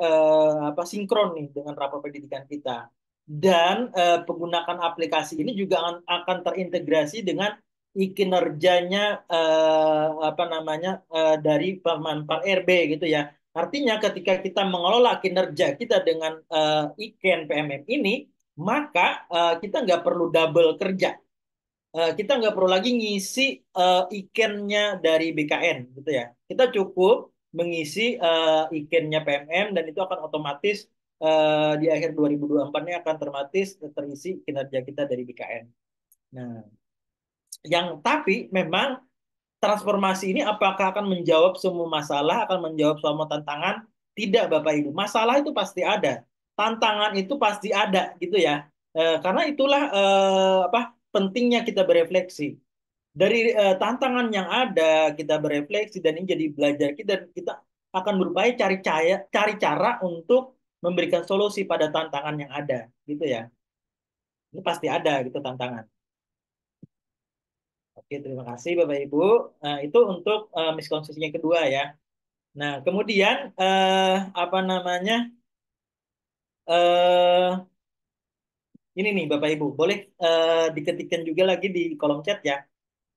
apa sinkron nih dengan rapor pendidikan kita. Dan penggunaan aplikasi ini juga akan terintegrasi dengan kinerjanya apa namanya dari pemanfaat RB gitu ya. Artinya ketika kita mengelola kinerja kita dengan Iken PMM ini, maka kita nggak perlu double kerja, kita nggak perlu lagi ngisi ikennya dari BKN gitu ya. Kita cukup mengisi ikennya PMM, dan itu akan otomatis di akhir 2024 ini akan otomatis terisi kinerja kita dari BKN. Nah, yang tapi memang transformasi ini apakah akan menjawab semua masalah, akan menjawab semua tantangan? Tidak, Bapak Ibu. Masalah itu pasti ada. Tantangan itu pasti ada gitu ya. Karena itulah apa pentingnya kita berefleksi. Dari tantangan yang ada kita berefleksi, dan ini jadi belajar kita, dan kita akan berupaya cari cara untuk memberikan solusi pada tantangan yang ada gitu ya. Ini pasti ada gitu tantangan. Oke, terima kasih Bapak Ibu. Nah, itu untuk miskonsepsi yang kedua ya. Nah, kemudian apa namanya? eh ini nih Bapak Ibu, boleh diketikkan juga lagi di kolom chat ya.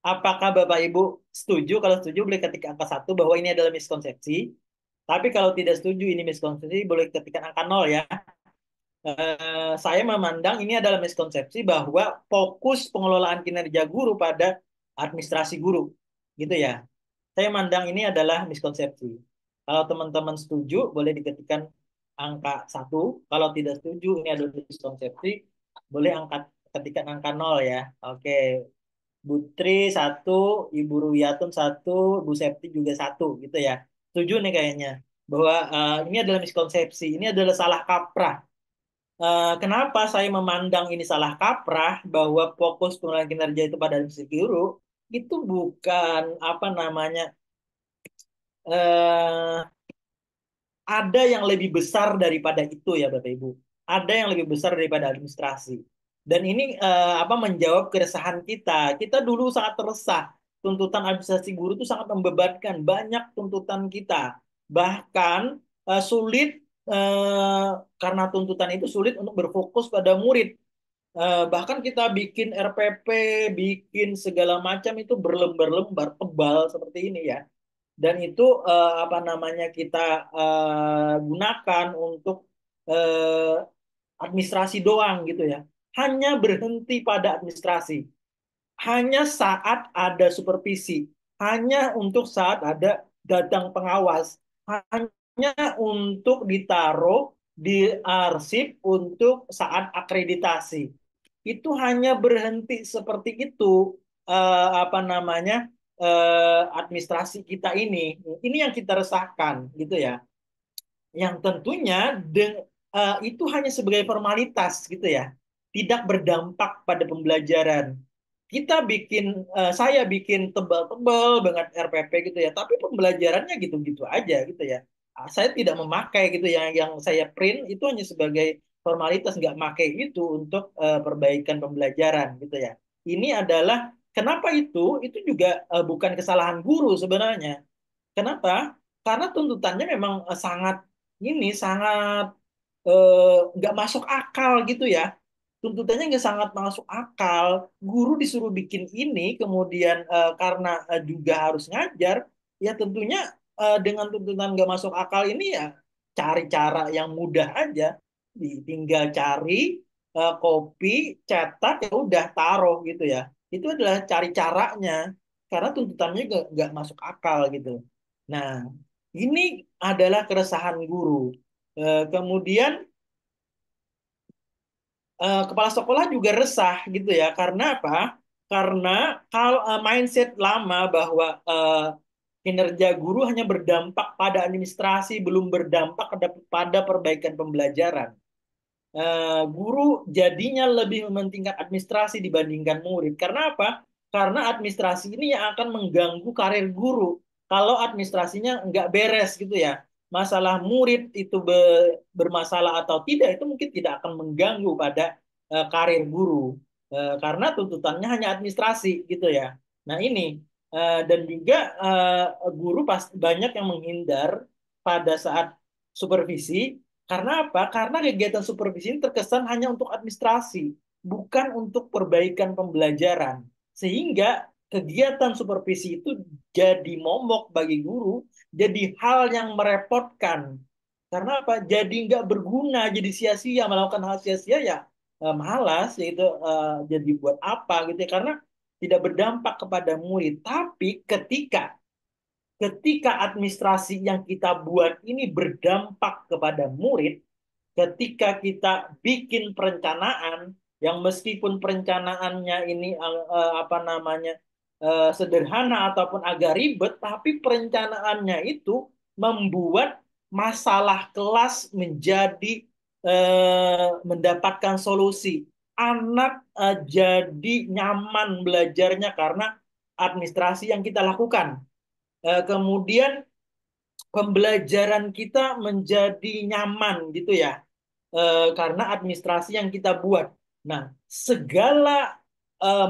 Apakah Bapak Ibu setuju? Kalau setuju boleh ketik angka 1 bahwa ini adalah miskonsepsi. Tapi kalau tidak setuju ini miskonsepsi, boleh ketikkan angka 0 ya. Saya memandang ini adalah miskonsepsi bahwa fokus pengelolaan kinerja guru pada administrasi guru. Gitu ya. Saya mandang ini adalah miskonsepsi. Kalau teman-teman setuju, boleh diketikkan angka 1. Kalau tidak setuju, ini adalah miskonsepsi, boleh ketikkan angka 0 ya. Oke. Bu Tri 1, Ibu Ruwiyatun 1, Bu Septi juga 1 gitu ya. Setuju nih kayaknya bahwa ini adalah miskonsepsi, ini adalah salah kaprah. Kenapa saya memandang ini salah kaprah bahwa fokus pengelolaan kinerja itu pada administrasi guru itu bukan apa namanya eh, ada yang lebih besar daripada itu ya Bapak Ibu. Ada yang lebih besar daripada administrasi. Dan ini apa menjawab keresahan kita. Kita dulu sangat resah. Tuntutan administrasi guru itu sangat membebankan. Banyak tuntutan kita. Bahkan sulit karena tuntutan itu sulit untuk berfokus pada murid. Bahkan kita bikin RPP, bikin segala macam itu berlembar-lembar tebal seperti ini ya. Dan itu apa namanya kita gunakan untuk eh, administrasi doang gitu ya. Hanya berhenti pada administrasi. Hanya saat ada supervisi. Hanya untuk saat ada datang pengawas. Hanya untuk ditaruh di arsip untuk saat akreditasi. Itu hanya berhenti seperti itu. apa namanya administrasi kita ini yang kita resahkan gitu ya, yang tentunya itu hanya sebagai formalitas gitu ya, tidak berdampak pada pembelajaran. Saya bikin tebal-tebal banget RPP gitu ya, tapi pembelajarannya gitu-gitu aja gitu ya. Saya tidak memakai gitu yang saya print itu hanya sebagai formalitas, nggak pakai itu untuk perbaikan pembelajaran gitu ya. Ini adalah kenapa itu juga bukan kesalahan guru sebenarnya. Kenapa? Karena tuntutannya memang sangat nggak masuk akal gitu ya. Tuntutannya nggak sangat masuk akal. Guru disuruh bikin ini, kemudian karena juga harus ngajar, ya tentunya dengan tuntutan nggak masuk akal ini ya cari cara yang mudah aja. Tinggal cari copy, cetak, ya udah taruh gitu ya. Itu adalah cari caranya, karena tuntutannya nggak masuk akal gitu. Nah, ini adalah keresahan guru. Kemudian kepala sekolah juga resah gitu ya. Karena apa? Karena kalau mindset lama bahwa kinerja guru hanya berdampak pada administrasi, belum berdampak pada perbaikan pembelajaran. Guru jadinya lebih mementingkan administrasi dibandingkan murid. Karena apa? Karena administrasi ini yang akan mengganggu karir guru. Kalau administrasinya nggak beres gitu ya, masalah murid itu bermasalah atau tidak itu mungkin tidak akan mengganggu pada karir guru. Karena tuntutannya hanya administrasi gitu ya. Nah ini dan juga guru banyak yang menghindar pada saat supervisi. Karena apa? Karena kegiatan supervisi ini terkesan hanya untuk administrasi, bukan untuk perbaikan pembelajaran. Sehingga kegiatan supervisi itu jadi momok bagi guru, jadi hal yang merepotkan. Karena apa? Jadi nggak berguna, jadi sia-sia, melakukan hal sia-sia ya malas, yaitu jadi buat apa gitu ya. Karena tidak berdampak kepada murid. Tapi ketika administrasi yang kita buat ini berdampak kepada murid, ketika kita bikin perencanaan yang meskipun perencanaannya ini apa namanya sederhana ataupun agak ribet, tapi perencanaannya itu membuat masalah kelas menjadi mendapatkan solusi. Anak jadi nyaman belajarnya karena administrasi yang kita lakukan. Kemudian pembelajaran kita menjadi nyaman gitu ya, karena administrasi yang kita buat. Nah, segala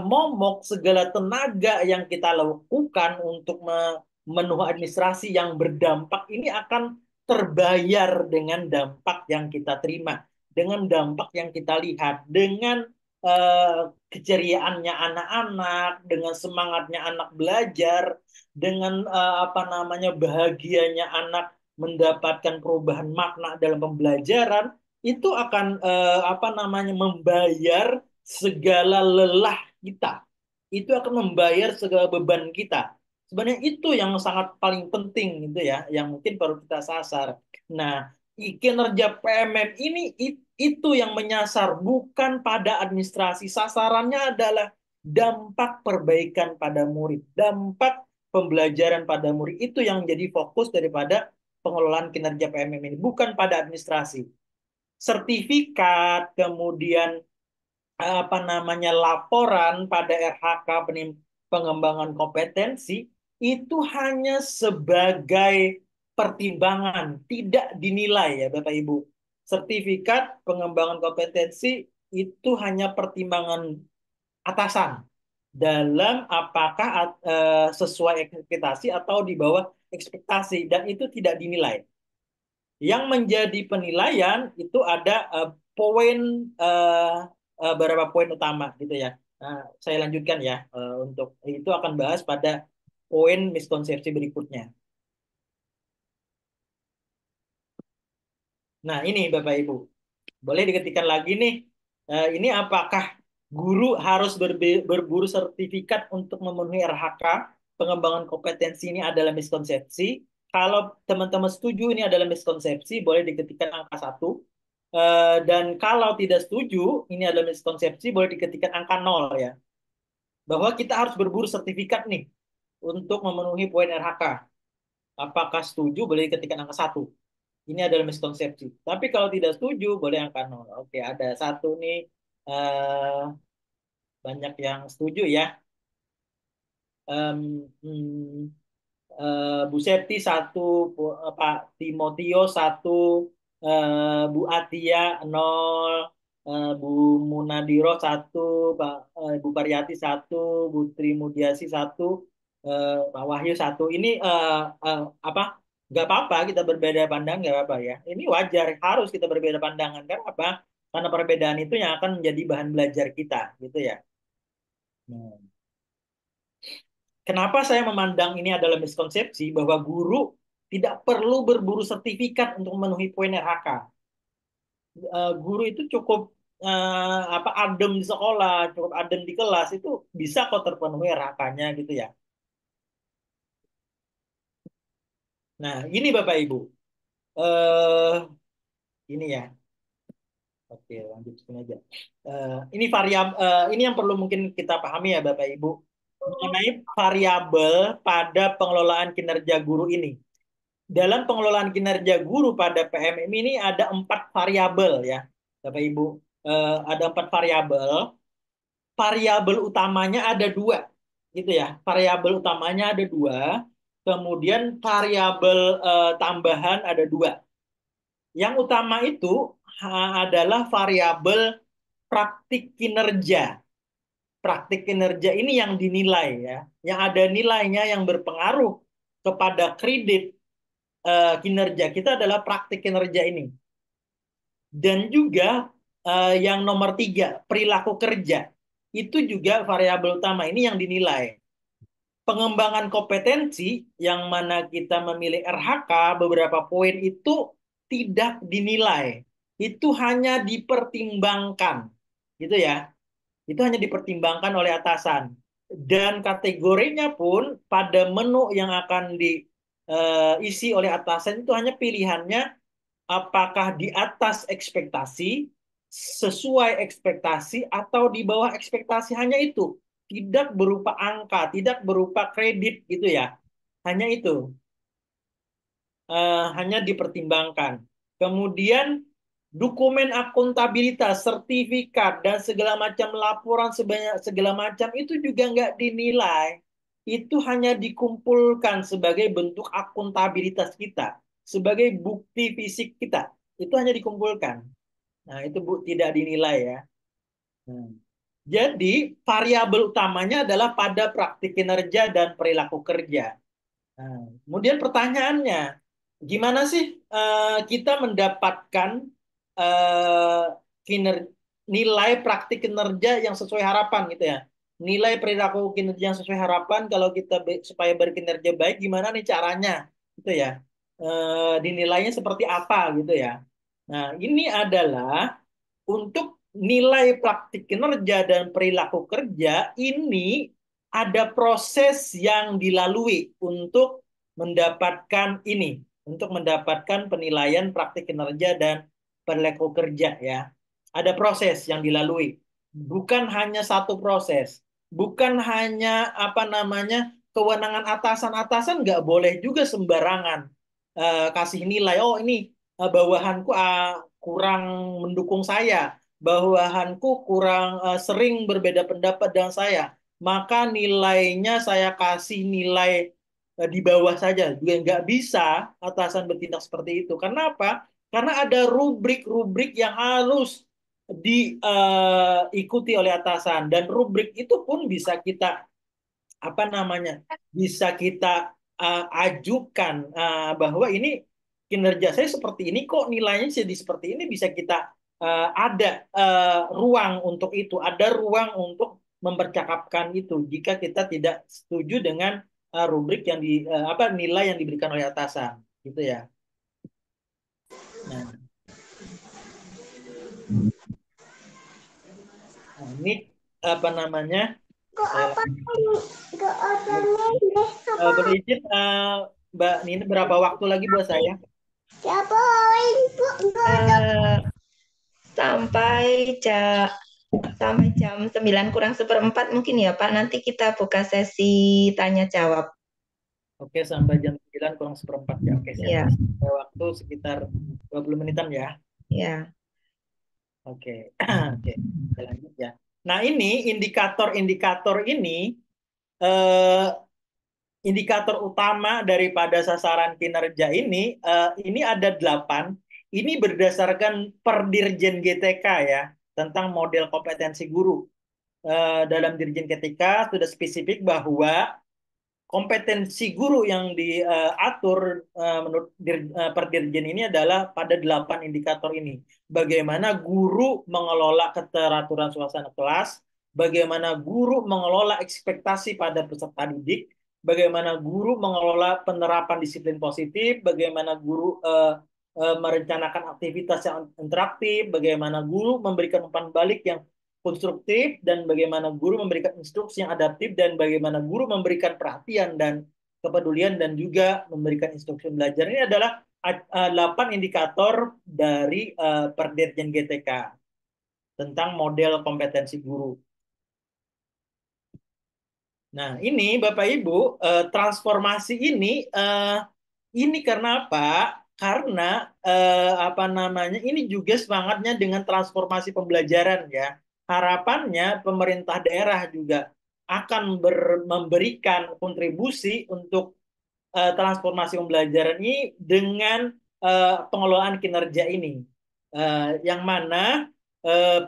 momok, segala tenaga yang kita lakukan untuk memenuhi administrasi yang berdampak ini akan terbayar dengan dampak yang kita terima, dengan dampak yang kita lihat, dengan keceriaannya anak-anak, dengan semangatnya anak belajar, dengan apa namanya bahagianya anak mendapatkan perubahan makna dalam pembelajaran, itu akan apa namanya membayar segala lelah kita. Itu akan membayar segala beban kita. Sebenarnya itu yang sangat paling penting gitu ya, yang mungkin perlu kita sasar. Nah, kinerja PMM ini itu yang menyasar, bukan pada administrasi. Sasarannya adalah dampak perbaikan pada murid, dampak pembelajaran pada murid. Itu yang jadi fokus daripada pengelolaan kinerja PMM ini, bukan pada administrasi. Sertifikat, kemudian apa namanya laporan pada RHK pengembangan kompetensi itu hanya sebagai pertimbangan, tidak dinilai ya Bapak Ibu. Sertifikat pengembangan kompetensi itu hanya pertimbangan atasan dalam apakah sesuai ekspektasi atau di bawah ekspektasi, dan itu tidak dinilai. Yang menjadi penilaian itu ada poin beberapa poin utama gitu ya. Nah, saya lanjutkan ya, untuk itu akan bahas pada poin miskonsepsi berikutnya. Nah, ini Bapak Ibu, boleh diketikkan lagi nih. Ini apakah guru harus berburu sertifikat untuk memenuhi RHK? Pengembangan kompetensi ini adalah miskonsepsi. Kalau teman-teman setuju ini adalah miskonsepsi, boleh diketikkan angka 1. Dan kalau tidak setuju, ini adalah miskonsepsi, boleh diketikkan angka 0 ya. bahwa kita harus berburu sertifikat nih untuk memenuhi poin RHK. Apakah setuju boleh ketikkan angka 1. Ini adalah miskonsepsi. Tapi kalau tidak setuju boleh angka 0. Oke, ada 1 nih. eh, Banyak yang setuju ya. Em, hmm, Bu Septi 1, Pak Timotio 1, Bu Atia 0, Bu Munadiro 1, Bu Karyati 1, Bu Trimudiasi 1, Pak Wahyu 1. Ini apa? Nggak apa-apa kita berbeda pandang, nggak apa-apa ya. Ini wajar, harus kita berbeda pandangan. Karena apa? Karena perbedaan itu yang akan menjadi bahan belajar kita, gitu ya. Nah, kenapa saya memandang ini adalah miskonsepsi bahwa guru tidak perlu berburu sertifikat untuk memenuhi poin RHK. Guru itu cukup apa adem di sekolah, cukup adem di kelas itu bisa kok terpenuhi RHK-nya gitu ya. Nah, ini Bapak Ibu. eh ini ya. Oke, lanjut sini aja. Ini ini yang perlu mungkin kita pahami ya Bapak Ibu mengenai variabel pada pengelolaan kinerja guru ini. Dalam pengelolaan kinerja guru pada PMM ini ada 4 variabel ya, Bapak Ibu. Ada 4 variabel. Variabel utamanya ada 2, gitu ya. Variabel utamanya ada 2. Kemudian variabel tambahan ada 2. Yang utama itu adalah variabel praktik kinerja. Praktik kinerja ini yang dinilai ya, yang ada nilainya yang berpengaruh kepada kredit kinerja kita adalah praktik kinerja ini. Dan juga yang nomor 3, perilaku kerja. Itu juga variabel utama ini yang dinilai. Pengembangan kompetensi yang mana kita memilih RHK, beberapa poin itu tidak dinilai. Itu hanya dipertimbangkan. Gitu ya. Itu hanya dipertimbangkan oleh atasan. Dan kategorinya pun pada menu yang akan diisi oleh atasan itu hanya pilihannya apakah di atas ekspektasi, sesuai ekspektasi, atau di bawah ekspektasi, hanya itu. Tidak berupa angka, tidak berupa kredit gitu ya. Hanya itu. Hanya dipertimbangkan. Kemudian dokumen akuntabilitas, sertifikat, dan segala macam laporan segala macam itu juga nggak dinilai. Itu hanya dikumpulkan sebagai bentuk akuntabilitas kita, sebagai bukti fisik kita. Itu hanya dikumpulkan. Nah, itu tidak dinilai ya. Nah, jadi variabel utamanya adalah pada praktik kinerja dan perilaku kerja. Nah, kemudian pertanyaannya, gimana sih kita mendapatkan eh, nilai praktik kinerja yang sesuai harapan gitu ya? Nilai perilaku kinerja yang sesuai harapan kalau kita supaya berkinerja baik, gimana nih caranya gitu ya? Dinilainya seperti apa gitu ya? Nah, ini adalah untuk nilai praktik kinerja dan perilaku kerja ini ada proses yang dilalui untuk mendapatkan ini, untuk mendapatkan penilaian praktik kinerja dan perilaku kerja ya. Ada proses yang dilalui. Bukan hanya satu proses. Bukan hanya apa namanya kewenangan atasan-atasan nggak boleh juga sembarangan kasih nilai. Oh ini bawahanku kurang mendukung saya, bawahanku kurang sering berbeda pendapat dengan saya, maka nilainya saya kasih nilai di bawah saja. Juga nggak bisa atasan bertindak seperti itu. Karena apa? Karena ada rubrik-rubrik yang harus diikuti oleh atasan, dan rubrik itu pun bisa kita apa namanya, bisa kita ajukan bahwa ini kinerja saya seperti ini kok nilainya jadi seperti ini, bisa kita ada ruang untuk itu, ada ruang untuk mempercakapkan itu jika kita tidak setuju dengan rubrik yang apa nilai yang diberikan oleh atasan gitu ya. Nah, ini apa namanya? Berizin Mbak Nina, berapa waktu lagi buat saya? Sampai sampai jam 9 kurang seperempat mungkin ya Pak. Nanti kita buka sesi tanya jawab. Oke, sampai jam 9 kurang seperempat ya. Oke, siap. Ya, Ada waktu sekitar 20 menitan ya. ya. Oke, oke, kita lanjut ya. Nah, ini indikator-indikator ini eh, indikator utama daripada sasaran kinerja ini ada 8. Ini berdasarkan per Dirjen GTK ya, tentang model kompetensi guru. Dalam Dirjen GTK sudah spesifik bahwa kompetensi guru yang diatur menurut per Dirjen ini adalah pada 8 indikator ini. Bagaimana guru mengelola keteraturan suasana kelas, bagaimana guru mengelola ekspektasi pada peserta didik, bagaimana guru mengelola penerapan disiplin positif, bagaimana guru merencanakan aktivitas yang interaktif, bagaimana guru memberikan umpan balik yang konstruktif, dan bagaimana guru memberikan instruksi yang adaptif, dan bagaimana guru memberikan perhatian dan kepedulian dan juga memberikan instruksi belajar. Ini adalah 8 indikator dari Perdirjen GTK tentang model kompetensi guru. Nah, ini Bapak Ibu, transformasi ini karena apa? Karena apa namanya? Ini juga semangatnya dengan transformasi pembelajaran ya. Harapannya pemerintah daerah juga akan memberikan kontribusi untuk transformasi pembelajaran ini dengan pengelolaan kinerja ini. Yang mana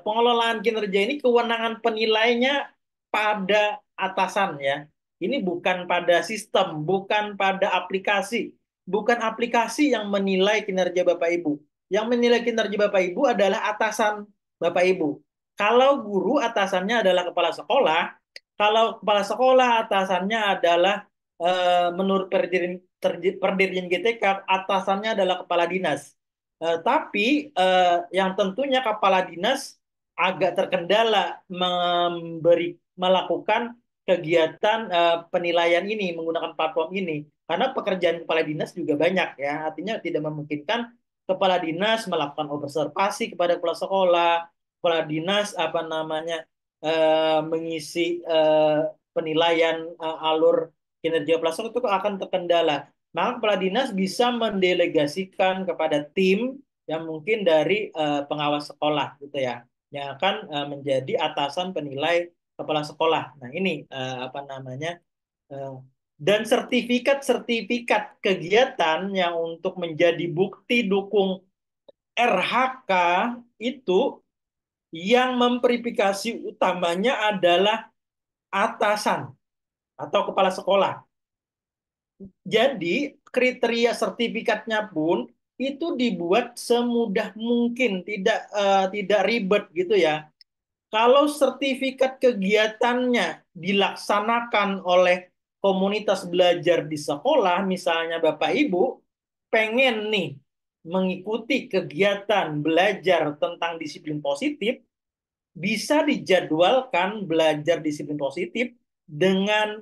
pengelolaan kinerja ini kewenangan penilainya pada atasan ya. Ini bukan pada sistem, bukan pada aplikasi. Bukan aplikasi yang menilai kinerja Bapak Ibu. Yang menilai kinerja Bapak Ibu adalah atasan Bapak Ibu. Kalau guru atasannya adalah kepala sekolah, kalau kepala sekolah atasannya adalah menurut Perdirjen GTK atasannya adalah kepala dinas. Tapi yang tentunya kepala dinas agak terkendala melakukan kegiatan penilaian ini menggunakan platform ini karena pekerjaan kepala dinas juga banyak ya, artinya tidak memungkinkan kepala dinas melakukan observasi kepada kepala sekolah, kepala dinas apa namanya mengisi penilaian alur kinerja kepala sekolah itu akan terkendala. Maka kepala dinas bisa mendelegasikan kepada tim yang mungkin dari pengawas sekolah gitu ya, yang akan menjadi atasan penilai kepala sekolah. Nah, ini apa namanya? Dan sertifikat-sertifikat kegiatan yang untuk menjadi bukti dukung RHK itu yang memverifikasi utamanya adalah atasan atau kepala sekolah. Jadi kriteria sertifikatnya pun itu dibuat semudah mungkin, tidak ribet gitu ya. Kalau sertifikat kegiatannya dilaksanakan oleh komunitas belajar di sekolah, misalnya Bapak Ibu pengen nih mengikuti kegiatan belajar tentang disiplin positif, bisa dijadwalkan belajar disiplin positif dengan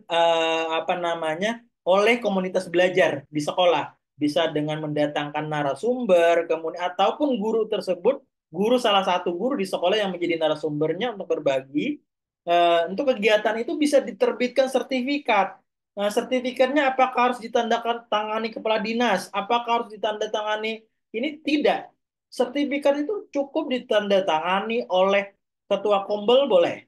apa namanya oleh komunitas belajar di sekolah, bisa dengan mendatangkan narasumber, kemudian ataupun guru tersebut, salah satu guru di sekolah yang menjadi narasumbernya untuk berbagi. Untuk kegiatan itu bisa diterbitkan sertifikat. Sertifikatnya apakah harus ditandatangani kepala dinas, apakah harus ditandatangani ini? Tidak. Sertifikat itu cukup ditandatangani oleh ketua Kombel boleh.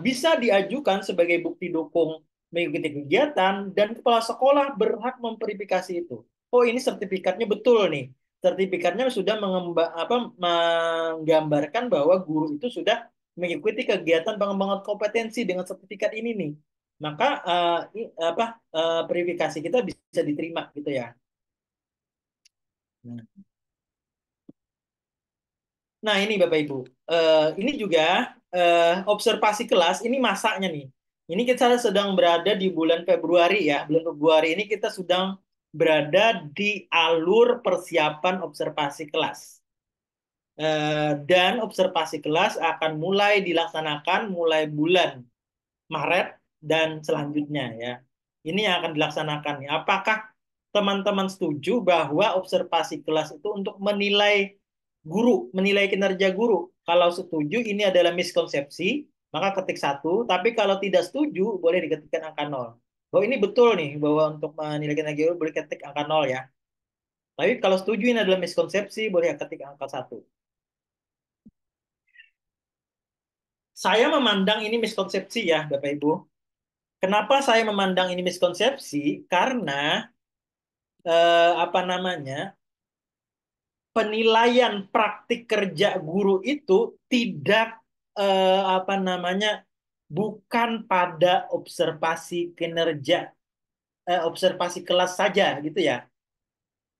Bisa diajukan sebagai bukti dukung mengikuti kegiatan dan kepala sekolah berhak memverifikasi itu. Oh, ini sertifikatnya betul nih. Sertifikatnya sudah menggambarkan bahwa guru itu sudah mengikuti kegiatan pengembangan kompetensi dengan sertifikat ini nih. Maka verifikasi kita bisa diterima gitu ya. Nah, ini Bapak Ibu. Ini juga observasi kelas, ini masaknya nih. Ini kita sedang berada di bulan Februari ya. Bulan Februari ini kita sedang berada di alur persiapan observasi kelas. Dan observasi kelas akan mulai dilaksanakan mulai bulan Maret dan selanjutnya ya. Ini yang akan dilaksanakan. Apakah teman-teman setuju bahwa observasi kelas itu untuk menilai guru, menilai kinerja guru. Kalau setuju ini adalah miskonsepsi, maka ketik 1. Tapi kalau tidak setuju, boleh diketikkan angka 0. Oh ini betul nih, bahwa untuk menilai kinerja guru boleh ketik angka 0 ya. Tapi kalau setuju ini adalah miskonsepsi, boleh ketik angka 1. Saya memandang ini miskonsepsi ya, Bapak Ibu. Kenapa saya memandang ini miskonsepsi? Karena apa namanya? Penilaian praktik kerja guru itu tidak apa namanya? Bukan pada observasi kinerja, observasi kelas saja gitu ya.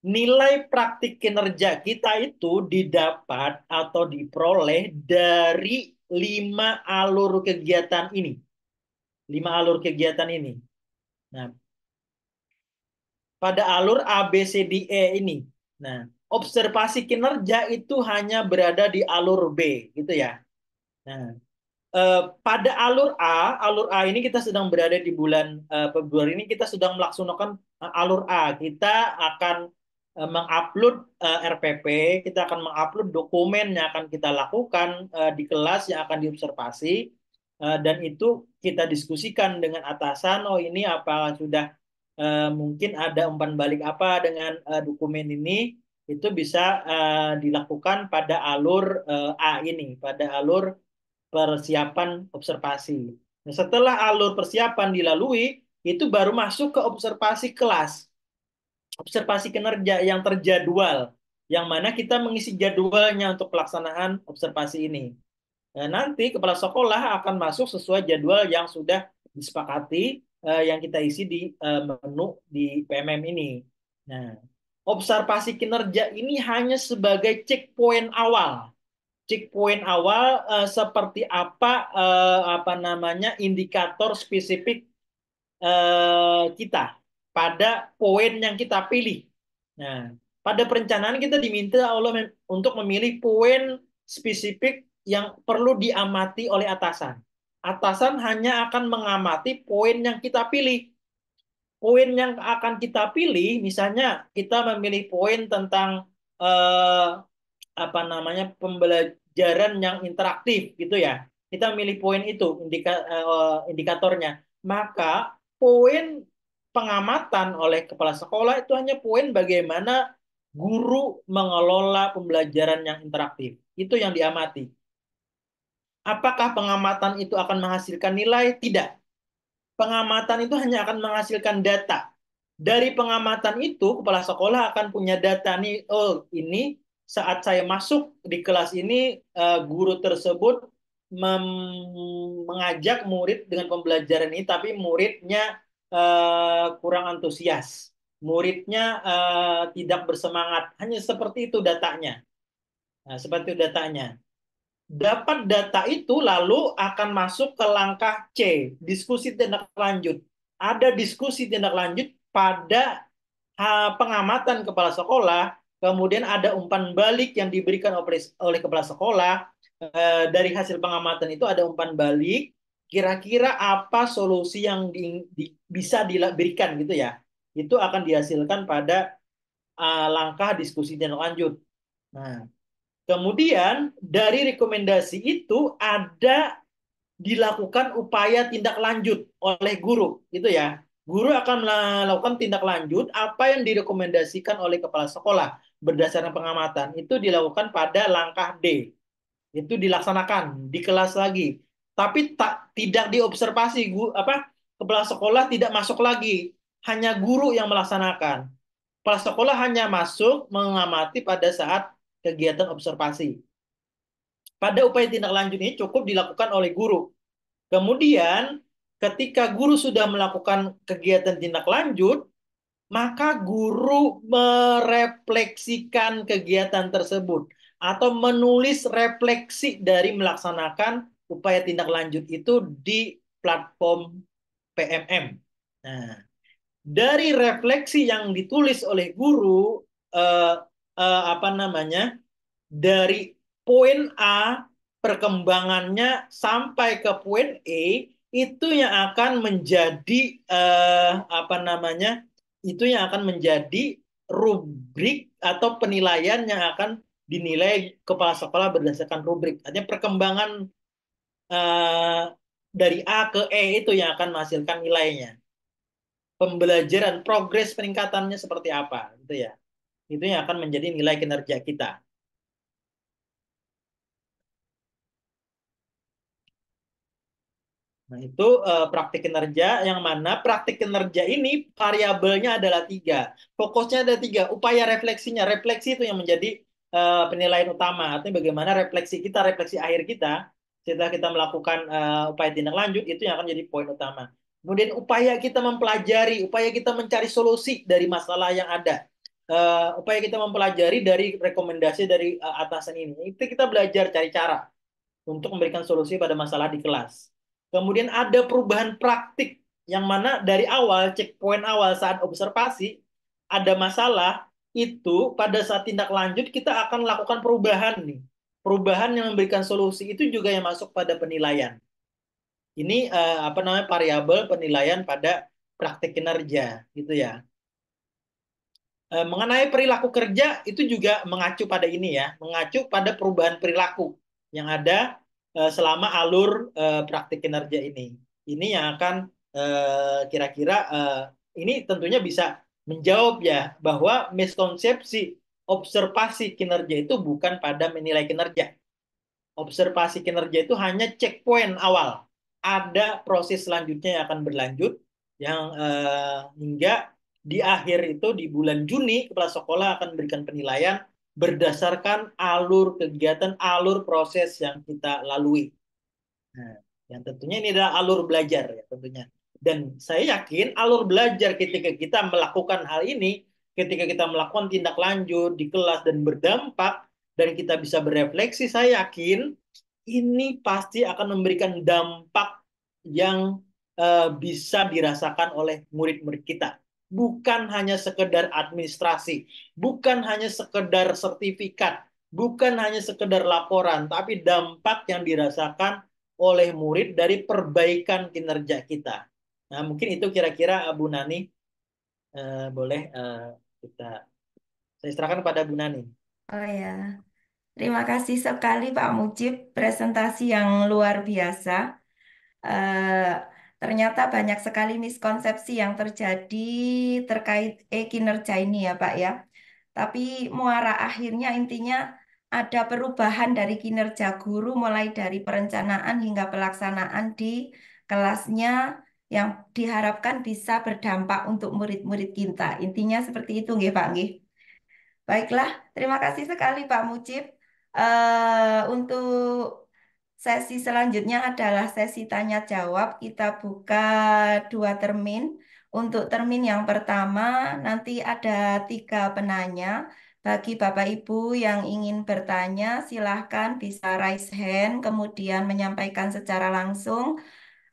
Nilai praktik kinerja kita itu didapat atau diperoleh dari 5 alur kegiatan ini. 5 alur kegiatan ini. Nah, pada alur A, B, C, D, E ini. Nah, observasi kinerja itu hanya berada di alur B, gitu ya. Nah, pada alur A ini kita sedang berada di bulan Februari ini kita sedang melaksanakan alur A. Kita akan mengupload RPP, kita akan mengupload dokumen yang akan kita lakukan di kelas yang akan diobservasi. Dan itu kita diskusikan dengan atasan, oh ini apa sudah mungkin ada umpan balik apa dengan dokumen ini, itu bisa dilakukan pada alur A ini, pada alur persiapan observasi. Nah, setelah alur persiapan dilalui, itu baru masuk ke observasi kelas, observasi kinerja yang terjadwal, yang mana kita mengisi jadwalnya untuk pelaksanaan observasi ini. Nah, nanti kepala sekolah akan masuk sesuai jadwal yang sudah disepakati yang kita isi di menu di PMM ini. Nah, observasi kinerja ini hanya sebagai checkpoint awal. Checkpoint awal seperti apa namanya indikator spesifik kita pada poin yang kita pilih. Nah, pada perencanaan kita diminta Allah untuk memilih poin spesifik yang perlu diamati oleh atasan. Atasan hanya akan mengamati poin yang kita pilih. Poin yang akan kita pilih, misalnya kita memilih poin tentang apa namanya pembelajaran yang interaktif gitu ya. Kita milih poin itu indikatornya. Maka poin pengamatan oleh kepala sekolah itu hanya poin bagaimana guru mengelola pembelajaran yang interaktif. Itu yang diamati. Apakah pengamatan itu akan menghasilkan nilai? Tidak. Pengamatan itu hanya akan menghasilkan data. Dari pengamatan itu, kepala sekolah akan punya data nih, oh ini saat saya masuk di kelas ini, guru tersebut mengajak murid dengan pembelajaran ini, tapi muridnya kurang antusias. Muridnya tidak bersemangat. Hanya seperti itu datanya. Nah, seperti itu datanya. Dapat data itu lalu akan masuk ke langkah C, diskusi tindak lanjut. Ada diskusi tindak lanjut pada pengamatan kepala sekolah, kemudian ada umpan balik yang diberikan oleh kepala sekolah. Dari hasil pengamatan itu ada umpan balik, kira-kira apa solusi yang bisa diberikan gitu ya. Itu akan dihasilkan pada langkah diskusi tindak lanjut. Nah, kemudian dari rekomendasi itu ada dilakukan upaya tindak lanjut oleh guru, gitu ya. Guru akan melakukan tindak lanjut apa yang direkomendasikan oleh kepala sekolah berdasarkan pengamatan. Itu dilakukan pada langkah D. Itu dilaksanakan di kelas lagi. Tapi tidak diobservasi, kepala sekolah tidak masuk lagi. Hanya guru yang melaksanakan. Kepala sekolah hanya masuk mengamati pada saat kegiatan observasi. Pada upaya tindak lanjut ini cukup dilakukan oleh guru. Kemudian ketika guru sudah melakukan kegiatan tindak lanjut, maka guru merefleksikan kegiatan tersebut atau menulis refleksi dari melaksanakan upaya tindak lanjut itu di platform PMM. Nah, dari refleksi yang ditulis oleh guru, apa namanya, dari poin A perkembangannya sampai ke poin E itu yang akan menjadi apa namanya, itu yang akan menjadi rubrik atau penilaian yang akan dinilai kepala sekolah berdasarkan rubrik. Artinya perkembangan eh, dari A ke E itu yang akan menghasilkan nilainya. Pembelajaran, progres peningkatannya seperti apa, gitu ya. Itu yang akan menjadi nilai kinerja kita. Nah, itu praktik kinerja yang mana praktik kinerja ini variabelnya adalah 3. Fokusnya ada 3. Upaya refleksinya. Refleksi itu yang menjadi penilaian utama. Artinya bagaimana refleksi kita, refleksi akhir kita, setelah kita melakukan upaya tindak lanjut, itu yang akan jadi poin utama. Kemudian upaya kita mempelajari, upaya kita mencari solusi dari masalah yang ada. Upaya kita mempelajari dari rekomendasi dari atasan ini. Itu kita belajar cari cara untuk memberikan solusi pada masalah di kelas. Kemudian ada perubahan praktik yang mana dari awal, checkpoint awal saat observasi, ada masalah, itu pada saat tindak lanjut kita akan melakukan perubahan nih. Perubahan yang memberikan solusi itu juga yang masuk pada penilaian. Ini apa namanya variabel penilaian pada praktik kinerja gitu ya. Mengenai perilaku kerja itu juga mengacu pada ini ya, mengacu pada perubahan perilaku yang ada selama alur praktik kinerja ini. Ini yang akan kira-kira ini tentunya bisa menjawab ya bahwa miskonsepsi observasi kinerja itu bukan pada menilai kinerja. Observasi kinerja itu hanya checkpoint awal. Ada proses selanjutnya yang akan berlanjut yang hingga di akhir itu di bulan Juni kepala sekolah akan memberikan penilaian berdasarkan alur kegiatan, alur proses yang kita lalui. Nah, yang tentunya ini adalah alur belajar ya tentunya. Dan saya yakin alur belajar ketika kita melakukan hal ini, ketika kita melakukan tindak lanjut di kelas dan berdampak dan kita bisa berefleksi, saya yakin ini pasti akan memberikan dampak yang bisa dirasakan oleh murid-murid kita. Bukan hanya sekedar administrasi, bukan hanya sekedar sertifikat, bukan hanya sekedar laporan, tapi dampak yang dirasakan oleh murid dari perbaikan kinerja kita. Nah, mungkin itu kira-kira Bu Nani boleh kita saya serahkan kepada Bu Nani. Oh ya, terima kasih sekali Pak Mujib, presentasi yang luar biasa. Eh, Ternyata banyak sekali miskonsepsi yang terjadi terkait kinerja ini ya Pak ya. Tapi muara akhirnya intinya ada perubahan dari kinerja guru mulai dari perencanaan hingga pelaksanaan di kelasnya yang diharapkan bisa berdampak untuk murid-murid kita. Intinya seperti itu nggih Pak nggih. Baiklah, terima kasih sekali Pak Mujib. Untuk sesi selanjutnya adalah sesi tanya jawab. Kita buka 2 termin. Untuk termin yang pertama, nanti ada 3 penanya. Bagi Bapak Ibu yang ingin bertanya, silahkan bisa raise hand, kemudian menyampaikan secara langsung.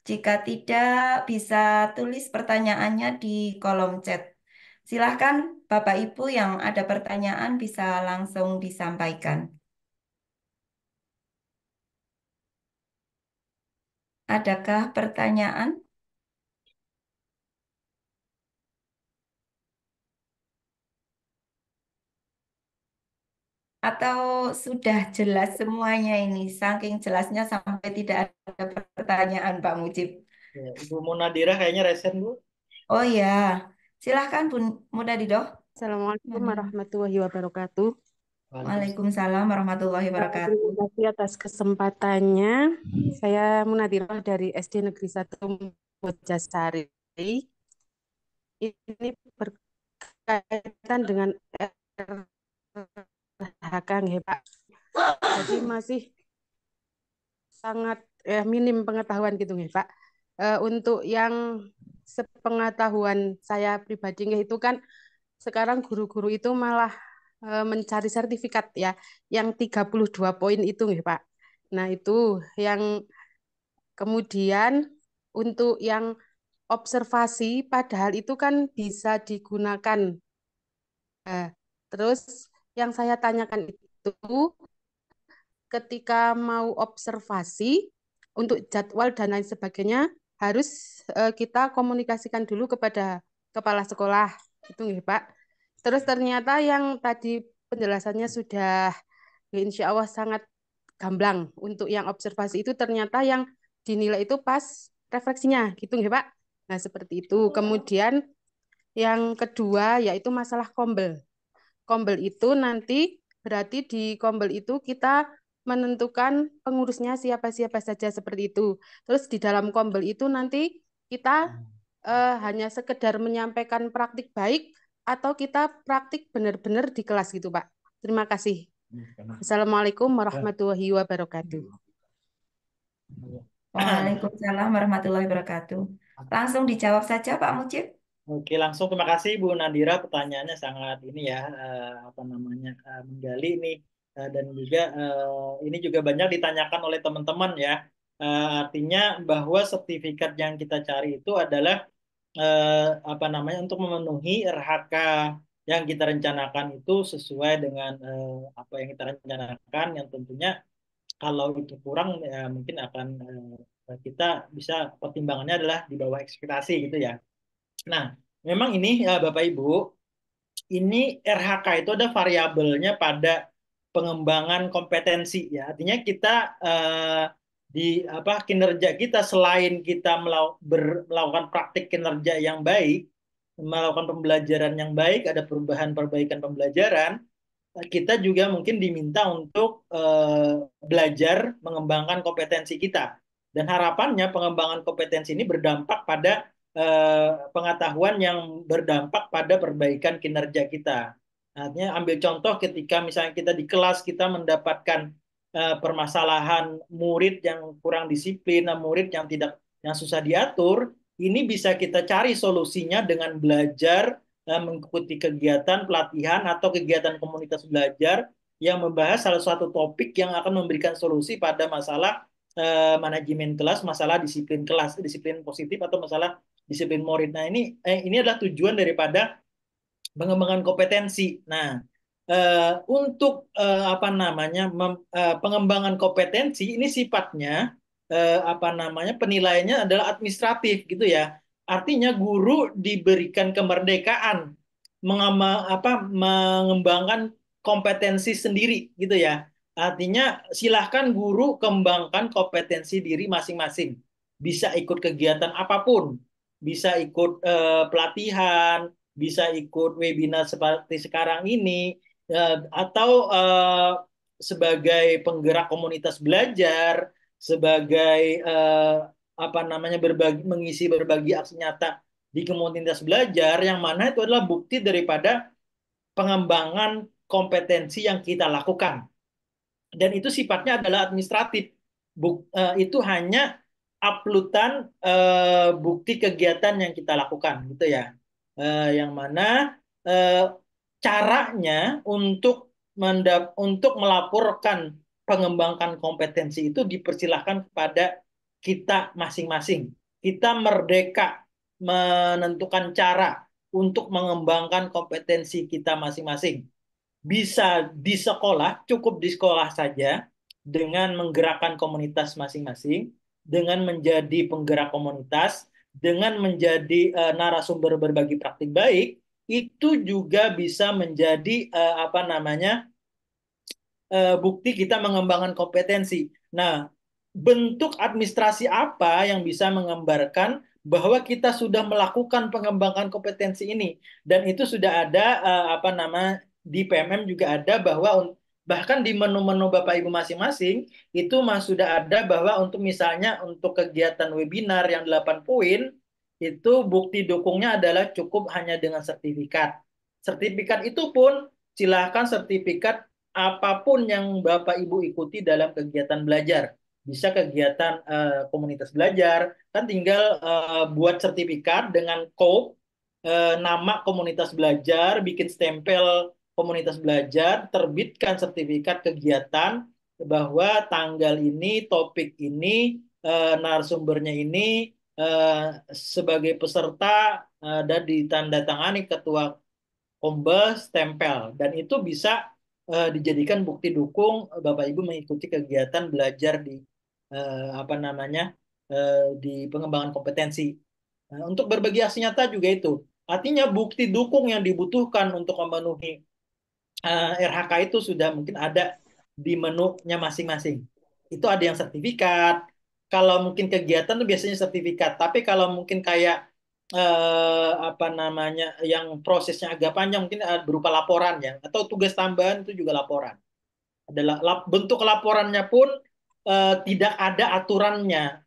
Jika tidak, bisa tulis pertanyaannya di kolom chat. Silahkan Bapak Ibu yang ada pertanyaan bisa langsung disampaikan. Adakah pertanyaan? Atau sudah jelas semuanya ini, saking jelasnya sampai tidak ada pertanyaan Pak Mujib. Ya, Ibu Munadira kayaknya resen Bu. Oh ya, silahkan Bu Munadido. Assalamualaikum warahmatullahi wabarakatuh. Waalaikumsalam warahmatullahi wabarakatuh. Terima kasih atas kesempatannya. Saya Munadirah dari SD Negeri 1 Mojasari. Ini berkaitan dengan RHK nggih, Pak. Jadi masih sangat minim pengetahuan gitu nggih, Pak. Untuk yang sepengetahuan saya pribadi nggih itu kan sekarang guru-guru itu malah mencari sertifikat ya yang 32 poin itu nggih, Pak. Nah, itu yang kemudian untuk yang observasi padahal itu kan bisa digunakan. Terus yang saya tanyakan itu ketika mau observasi untuk jadwal dan lain sebagainya harus kita komunikasikan dulu kepada kepala sekolah itu nggih, Pak. Terus ternyata yang tadi penjelasannya sudah ya insya Allah sangat gamblang. Untuk yang observasi itu ternyata yang dinilai itu pas refleksinya gitu ya Pak. Nah seperti itu. Kemudian yang kedua yaitu masalah kombel. Kombel itu nanti berarti di kombel itu kita menentukan pengurusnya siapa-siapa saja seperti itu. Terus di dalam kombel itu nanti kita hanya sekedar menyampaikan praktik baik atau kita praktik benar-benar di kelas gitu, Pak. Terima kasih. Assalamualaikum warahmatullahi wabarakatuh. Waalaikumsalam warahmatullahi wabarakatuh. Langsung dijawab saja Pak Mujib. Oke, langsung terima kasih Bu Nadira, pertanyaannya sangat ini ya, menggali ini. Dan juga ini juga banyak ditanyakan oleh teman-teman ya. Artinya bahwa sertifikat yang kita cari itu adalah untuk memenuhi RHK yang kita rencanakan itu sesuai dengan apa yang kita rencanakan, yang tentunya kalau itu kurang ya mungkin akan kita bisa pertimbangannya adalah di bawah ekspektasi gitu ya. Nah, memang ini Bapak Ibu, ini RHK itu ada variabelnya pada pengembangan kompetensi ya. Artinya kita di kinerja kita selain kita melakukan praktik kinerja yang baik, melakukan pembelajaran yang baik, ada perbaikan pembelajaran, kita juga mungkin diminta untuk belajar mengembangkan kompetensi kita. Dan harapannya pengembangan kompetensi ini berdampak pada pengetahuan yang berdampak pada perbaikan kinerja kita. Artinya ambil contoh ketika misalnya kita di kelas kita mendapatkan permasalahan murid yang kurang disiplin, murid yang susah diatur, ini bisa kita cari solusinya dengan belajar mengikuti kegiatan pelatihan atau kegiatan komunitas belajar yang membahas salah satu topik yang akan memberikan solusi pada masalah manajemen kelas, masalah disiplin kelas, disiplin positif atau masalah disiplin murid. Nah, ini adalah tujuan daripada pengembangan kompetensi. Nah, untuk pengembangan kompetensi ini sifatnya penilaiannya adalah administratif gitu ya. Artinya guru diberikan kemerdekaan mengembangkan kompetensi sendiri gitu ya. Artinya silahkan guru kembangkan kompetensi diri masing-masing. Bisa ikut kegiatan apapun, bisa ikut pelatihan, bisa ikut webinar seperti sekarang ini, atau sebagai penggerak komunitas belajar, sebagai mengisi berbagi aksi nyata di komunitas belajar, yang mana itu adalah bukti daripada pengembangan kompetensi yang kita lakukan. Dan itu sifatnya adalah administratif. Itu hanya uploadan bukti kegiatan yang kita lakukan, gitu ya. Yang mana caranya untuk melaporkan pengembangan kompetensi itu dipersilahkan kepada kita masing-masing. Kita merdeka menentukan cara untuk mengembangkan kompetensi kita masing-masing. Bisa di sekolah, cukup di sekolah saja, dengan menggerakkan komunitas masing-masing, dengan menjadi penggerak komunitas, dengan menjadi narasumber berbagi praktik baik, itu juga bisa menjadi bukti kita mengembangkan kompetensi. Nah, bentuk administrasi apa yang bisa menggambarkan bahwa kita sudah melakukan pengembangan kompetensi ini? Dan itu sudah ada di PMM juga ada bahwa bahkan di menu-menu Bapak Ibu masing-masing itu sudah ada bahwa untuk misalnya untuk kegiatan webinar yang 8 poin itu bukti dukungnya adalah cukup hanya dengan sertifikat. Sertifikat itu pun silakan sertifikat apapun yang Bapak Ibu ikuti dalam kegiatan belajar. Bisa kegiatan komunitas belajar, kan tinggal buat sertifikat dengan kode nama komunitas belajar, bikin stempel komunitas belajar, terbitkan sertifikat kegiatan bahwa tanggal ini, topik ini, narasumbernya ini sebagai peserta dan ditandatangani ketua Kombes stempel, dan itu bisa dijadikan bukti dukung Bapak Ibu mengikuti kegiatan belajar di di pengembangan kompetensi. Untuk berbagi aksi nyata juga itu. Artinya bukti dukung yang dibutuhkan untuk memenuhi RHK itu sudah mungkin ada di menunya masing-masing. Itu ada yang sertifikat. Kalau mungkin kegiatan tuh biasanya sertifikat. Tapi kalau mungkin kayak apa namanya yang prosesnya agak panjang mungkin berupa laporan ya atau tugas tambahan itu juga laporan. Adalah bentuk laporannya pun tidak ada aturannya.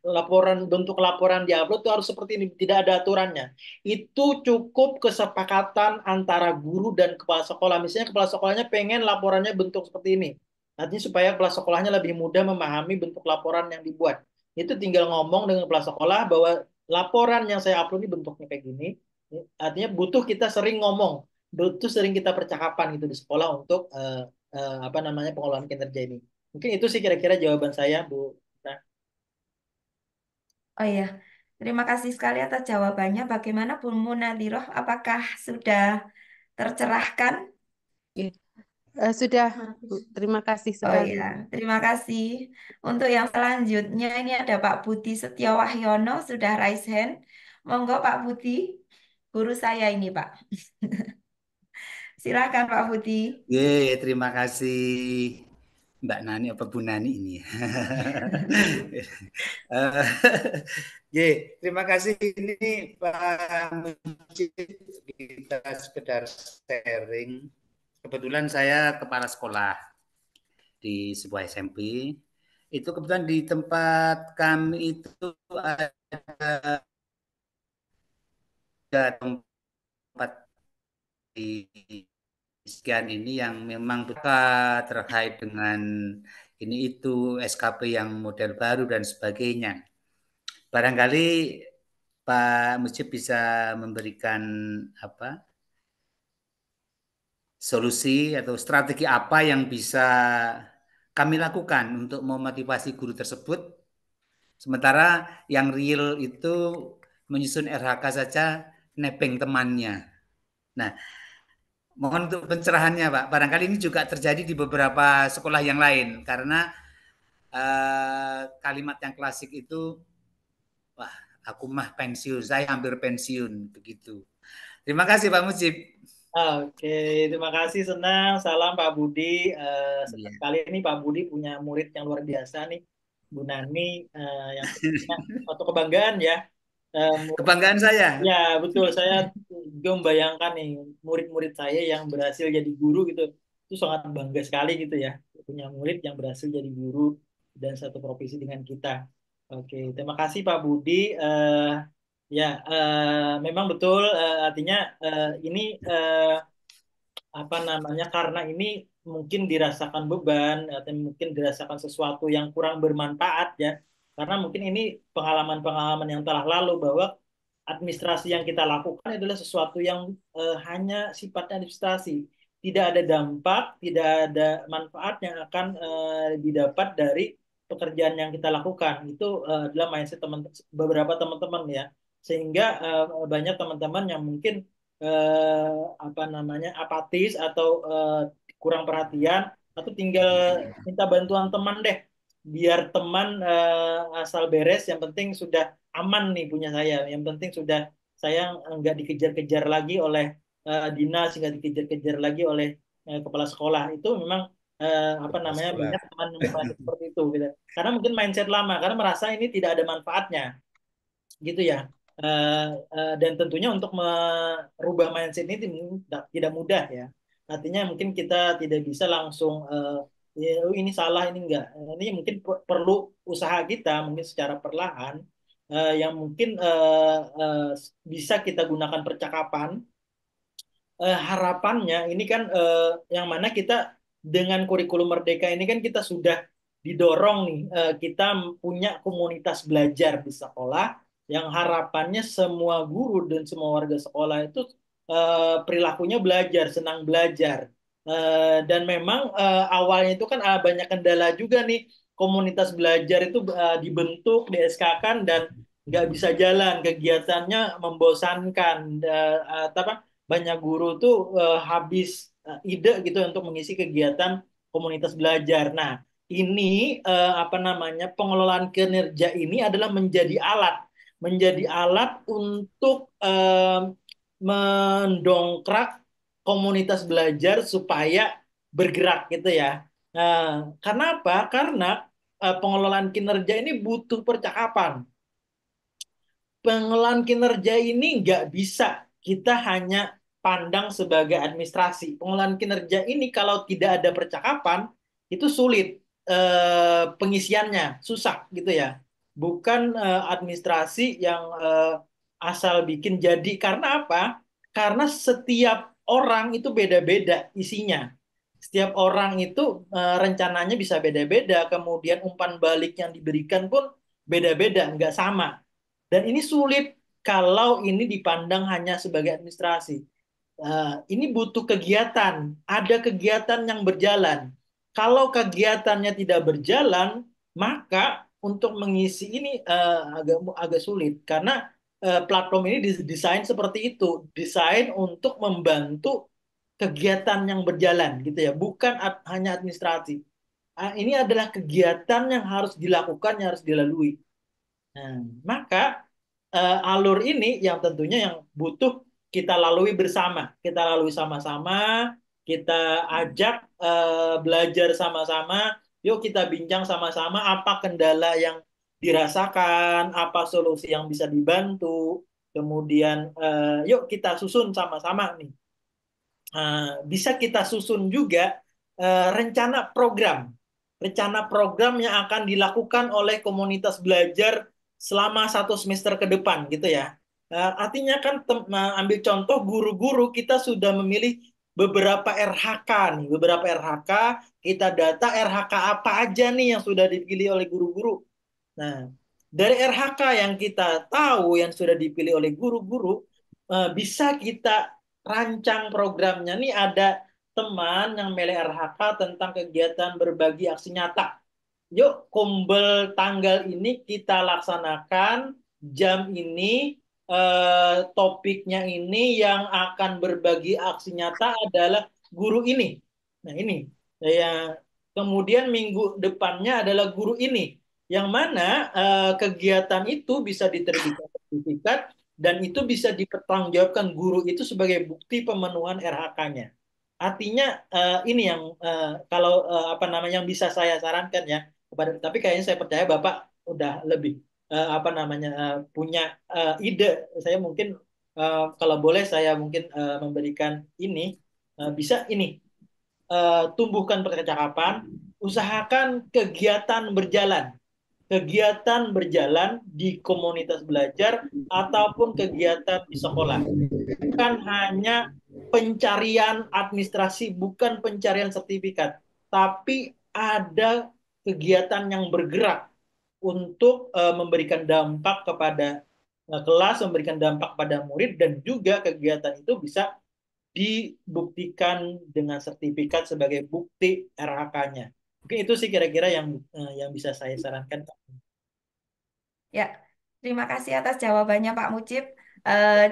Bentuk laporan diupload itu harus seperti ini, tidak ada aturannya. Itu cukup kesepakatan antara guru dan kepala sekolah. Misalnya kepala sekolahnya pengen laporannya bentuk seperti ini. Artinya supaya kepala sekolahnya lebih mudah memahami bentuk laporan yang dibuat. Itu tinggal ngomong dengan kepala sekolah bahwa laporan yang saya upload ini bentuknya kayak gini. Artinya butuh kita sering ngomong, butuh sering kita percakapan gitu di sekolah untuk apa namanya pengelolaan kinerja ini. Mungkin itu sih kira-kira jawaban saya, Bu. Nah, Oh iya, terima kasih sekali atas jawabannya. Bagaimana Bu Munadiroh? Apakah sudah tercerahkan? Ya, sudah, Bu. Terima kasih Oh sekali. iya, terima kasih. Untuk yang selanjutnya ini ada Pak Budi Setio Wahyono sudah raise hand. Monggo Pak Budi, guru saya ini Pak. Silakan Pak Budi. Terima kasih Mbak Nani apa Bu Nani ini. Eh, terima kasih ini Pak Mujib, kita sekedar sharing. Kebetulan saya kepala sekolah di sebuah SMP. Itu kebetulan di tempat kami itu ada tempat di sekian ini yang memang terkait dengan ini itu SKP yang model baru dan sebagainya. Barangkali Pak Mujib bisa memberikan apa solusi atau strategi apa yang bisa kami lakukan untuk memotivasi guru tersebut. Sementara yang real itu menyusun RHK saja nebeng temannya. Nah, mohon untuk pencerahannya, Pak. Barangkali ini juga terjadi di beberapa sekolah yang lain karena kalimat yang klasik itu, wah, aku mah pensiun, saya hampir pensiun, begitu. Terima kasih Pak Mujib. Oke, terima kasih, senang. Salam Pak Budi. Senang Iya. sekali ini Pak Budi punya murid yang luar biasa nih, Bu Nani, yang tentunya suatu kebanggaan ya. Kebanggaan saya. Ya, betul. Saya juga membayangkan nih murid-murid saya yang berhasil jadi guru gitu. Itu sangat bangga sekali gitu ya. Punya murid yang berhasil jadi guru dan satu profesi dengan kita. Oke, terima kasih Pak Budi. Ya, memang betul. Artinya ini apa namanya karena ini mungkin dirasakan beban atau mungkin dirasakan sesuatu yang kurang bermanfaat ya karena mungkin ini pengalaman-pengalaman yang telah lalu bahwa administrasi yang kita lakukan adalah sesuatu yang hanya sifatnya administrasi tidak ada dampak tidak ada manfaat yang akan didapat dari pekerjaan yang kita lakukan itu adalah mindset beberapa teman-teman ya sehingga banyak teman-teman yang mungkin apa namanya apatis atau kurang perhatian atau tinggal minta bantuan teman deh biar teman asal beres yang penting sudah aman nih punya saya yang penting sudah saya nggak dikejar-kejar lagi oleh dinas nggak dikejar-kejar lagi oleh kepala sekolah itu memang apa namanya banyak teman yang merasa seperti itu gitu. Karena mungkin mindset lama karena merasa ini tidak ada manfaatnya gitu ya. Dan tentunya untuk merubah mindset ini tidak mudah ya. Artinya mungkin kita tidak bisa langsung ya, oh, ini salah ini enggak. Ini mungkin perlu usaha kita mungkin secara perlahan yang mungkin bisa kita gunakan percakapan harapannya ini kan yang mana kita dengan kurikulum Merdeka ini kan kita sudah didorong nih kita punya komunitas belajar di sekolah yang harapannya semua guru dan semua warga sekolah itu perilakunya belajar, senang belajar. Dan memang awalnya itu kan banyak kendala juga nih komunitas belajar itu dibentuk, di SK-kan dan nggak bisa jalan, kegiatannya membosankan, apa banyak guru tuh habis ide gitu untuk mengisi kegiatan komunitas belajar. Nah, ini apa namanya pengelolaan kinerja ini adalah menjadi alat untuk mendongkrak komunitas belajar supaya bergerak gitu ya. Karena apa? Karena pengelolaan kinerja ini butuh percakapan. Pengelolaan kinerja ini nggak bisa kita hanya pandang sebagai administrasi. Pengelolaan kinerja ini kalau tidak ada percakapan itu sulit, pengisiannya susah gitu ya. Bukan administrasi yang asal bikin jadi. Karena apa? Karena setiap orang itu beda-beda isinya. Setiap orang itu rencananya bisa beda-beda, kemudian umpan balik yang diberikan pun beda-beda, nggak sama. Dan ini sulit kalau ini dipandang hanya sebagai administrasi. Ini butuh kegiatan, ada kegiatan yang berjalan. Kalau kegiatannya tidak berjalan, maka untuk mengisi ini agak agak sulit karena platform ini didesain seperti itu, desain untuk membantu kegiatan yang berjalan gitu ya, bukan hanya administrasi. Ini adalah kegiatan yang harus dilakukan, yang harus dilalui. Nah, maka alur ini yang tentunya yang butuh kita lalui bersama, kita lalui sama-sama, kita ajak belajar sama-sama, yuk kita bincang sama-sama apa kendala yang dirasakan, apa solusi yang bisa dibantu, kemudian yuk kita susun sama-sama nih. Bisa kita susun juga rencana program yang akan dilakukan oleh komunitas belajar selama 1 semester ke depan gitu ya. Artinya kan ambil contoh guru-guru kita sudah memilih beberapa RHK nih, beberapa RHK, kita data RHK apa aja nih yang sudah dipilih oleh guru-guru. Nah, dari RHK yang kita tahu yang sudah dipilih oleh guru-guru, bisa kita rancang programnya. Nih ada teman yang milih RHK tentang kegiatan berbagi aksi nyata. Yuk, kumpul tanggal ini kita laksanakan, jam ini, topiknya ini yang akan berbagi aksi nyata adalah guru ini. Nah ini, ya. Kemudian minggu depannya adalah guru ini yang mana kegiatan itu bisa diterbitkan sertifikat dan itu bisa dipertanggungjawabkan guru itu sebagai bukti pemenuhan RHK-nya. Artinya ini yang kalau apa namanya yang bisa saya sarankan ya kepada, tapi kayaknya saya percaya Bapak udah lebih apa namanya punya ide. Saya mungkin kalau boleh saya mungkin memberikan ini bisa ini tumbuhkan percakapan, usahakan kegiatan berjalan di komunitas belajar ataupun kegiatan di sekolah. Bukan hanya pencarian administrasi, bukan pencarian sertifikat, tapi ada kegiatan yang bergerak untuk memberikan dampak kepada kelas, memberikan dampak pada murid, dan juga kegiatan itu bisa dibuktikan dengan sertifikat sebagai bukti RHK-nya. Mungkin itu sih kira-kira yang bisa saya sarankan. Ya, terima kasih atas jawabannya Pak Mujib.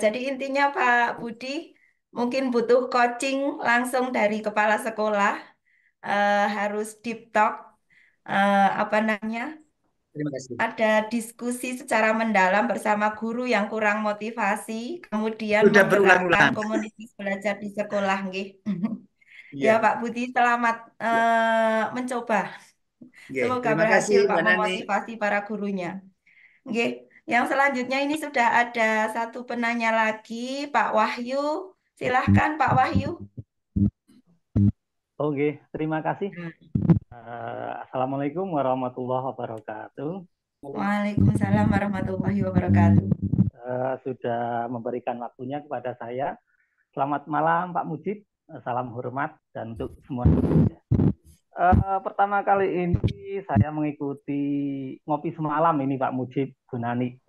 Jadi intinya Pak Budi mungkin butuh coaching langsung dari kepala sekolah, harus deep talk, apa namanya, Terima kasih. ada diskusi secara mendalam bersama guru yang kurang motivasi, kemudian Sudah menggerakkan berulang-ulang. komunitas belajar di sekolah, nggih. Ya Iya. Pak Budi, selamat mencoba. Iya. Semoga Terima kasih berhasil Pak Mbak Nani. memotivasi para gurunya. Oke, yang selanjutnya ini sudah ada satu penanya lagi, Pak Wahyu. Silahkan Pak Wahyu. Oke, terima kasih. Hmm. Assalamualaikum warahmatullahi wabarakatuh. Waalaikumsalam warahmatullahi wabarakatuh. Sudah memberikan waktunya kepada saya. Selamat malam Pak Mujib, salam hormat dan untuk semua. Pertama kali ini saya mengikuti ngopi semalam ini Pak Mujib Gunani.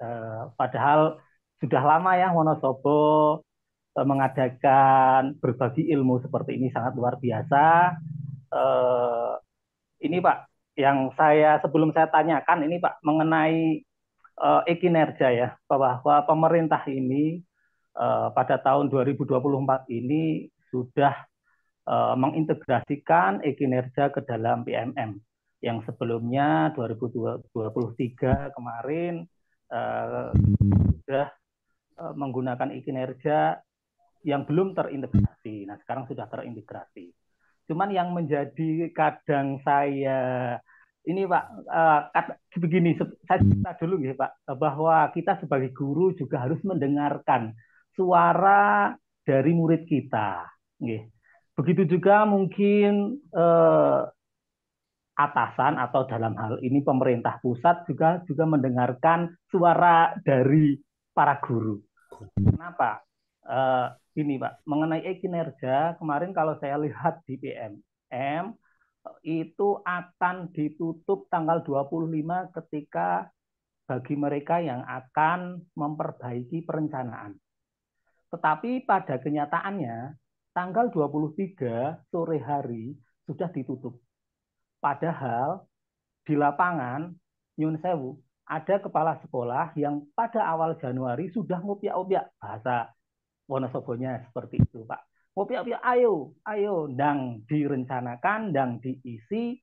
Padahal sudah lama ya Wonosobo mengadakan berbagi ilmu seperti ini, sangat luar biasa. Ini Pak, yang sebelum saya tanyakan ini Pak mengenai kinerja ya, bahwa pemerintah ini pada tahun 2024 ini sudah mengintegrasikan kinerja ke dalam PMM yang sebelumnya 2023 kemarin sudah menggunakan kinerja yang belum terintegrasi. Nah, sekarang sudah terintegrasi. Cuman yang menjadi kadang saya ini Pak, begini, saya cerita dulu ya Pak, bahwa kita sebagai guru juga harus mendengarkan suara dari murid kita. Nggih. Begitu juga mungkin atasan atau dalam hal ini pemerintah pusat juga mendengarkan suara dari para guru. Kenapa? Ini Pak, mengenai kinerja kemarin kalau saya lihat di PMM itu akan ditutup tanggal 25 ketika bagi mereka yang akan memperbaiki perencanaan. Tetapi pada kenyataannya tanggal 23 sore hari sudah ditutup. Padahal di lapangan Nyun Sewu ada kepala sekolah yang pada awal Januari sudah ngopiak-opiak, bahasa Wonosobonya seperti itu Pak. Ngopiak-opiak, ayo, ndang direncanakan, ndang diisi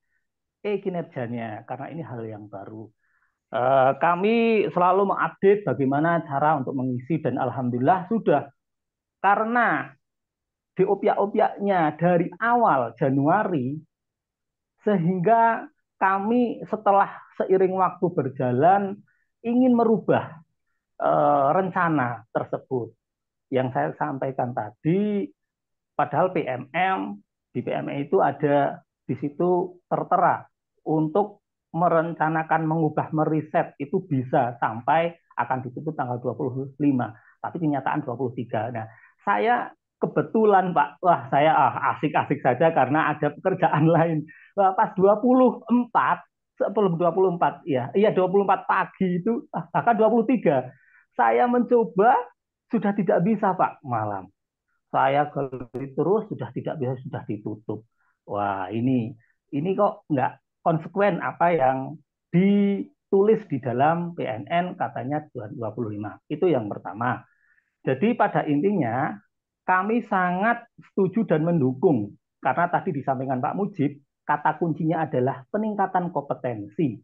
kinerjanya, karena ini hal yang baru. Kami selalu mengupdate bagaimana cara untuk mengisi dan alhamdulillah sudah, karena diopiak-opiaknya dari awal Januari sehingga kami setelah seiring waktu berjalan ingin merubah rencana tersebut yang saya sampaikan tadi. Padahal di PMM itu ada di situ tertera untuk merencanakan mengubah meriset itu bisa sampai akan ditutup tanggal 25, tapi kenyataan 23. Nah, saya kebetulan Pak, wah saya asik-asik saja karena ada pekerjaan lain. Wah, pas 24 sebelum 24 ya, 24 pagi itu bahkan 23 saya mencoba sudah tidak bisa Pak malam. Saya gali terus sudah tidak bisa, sudah ditutup. Wah, ini kok nggak konsekuen apa yang ditulis di dalam PNN katanya 25. Itu yang pertama. Jadi pada intinya kami sangat setuju dan mendukung karena tadi disampaikan Pak Mujib, kata kuncinya adalah peningkatan kompetensi.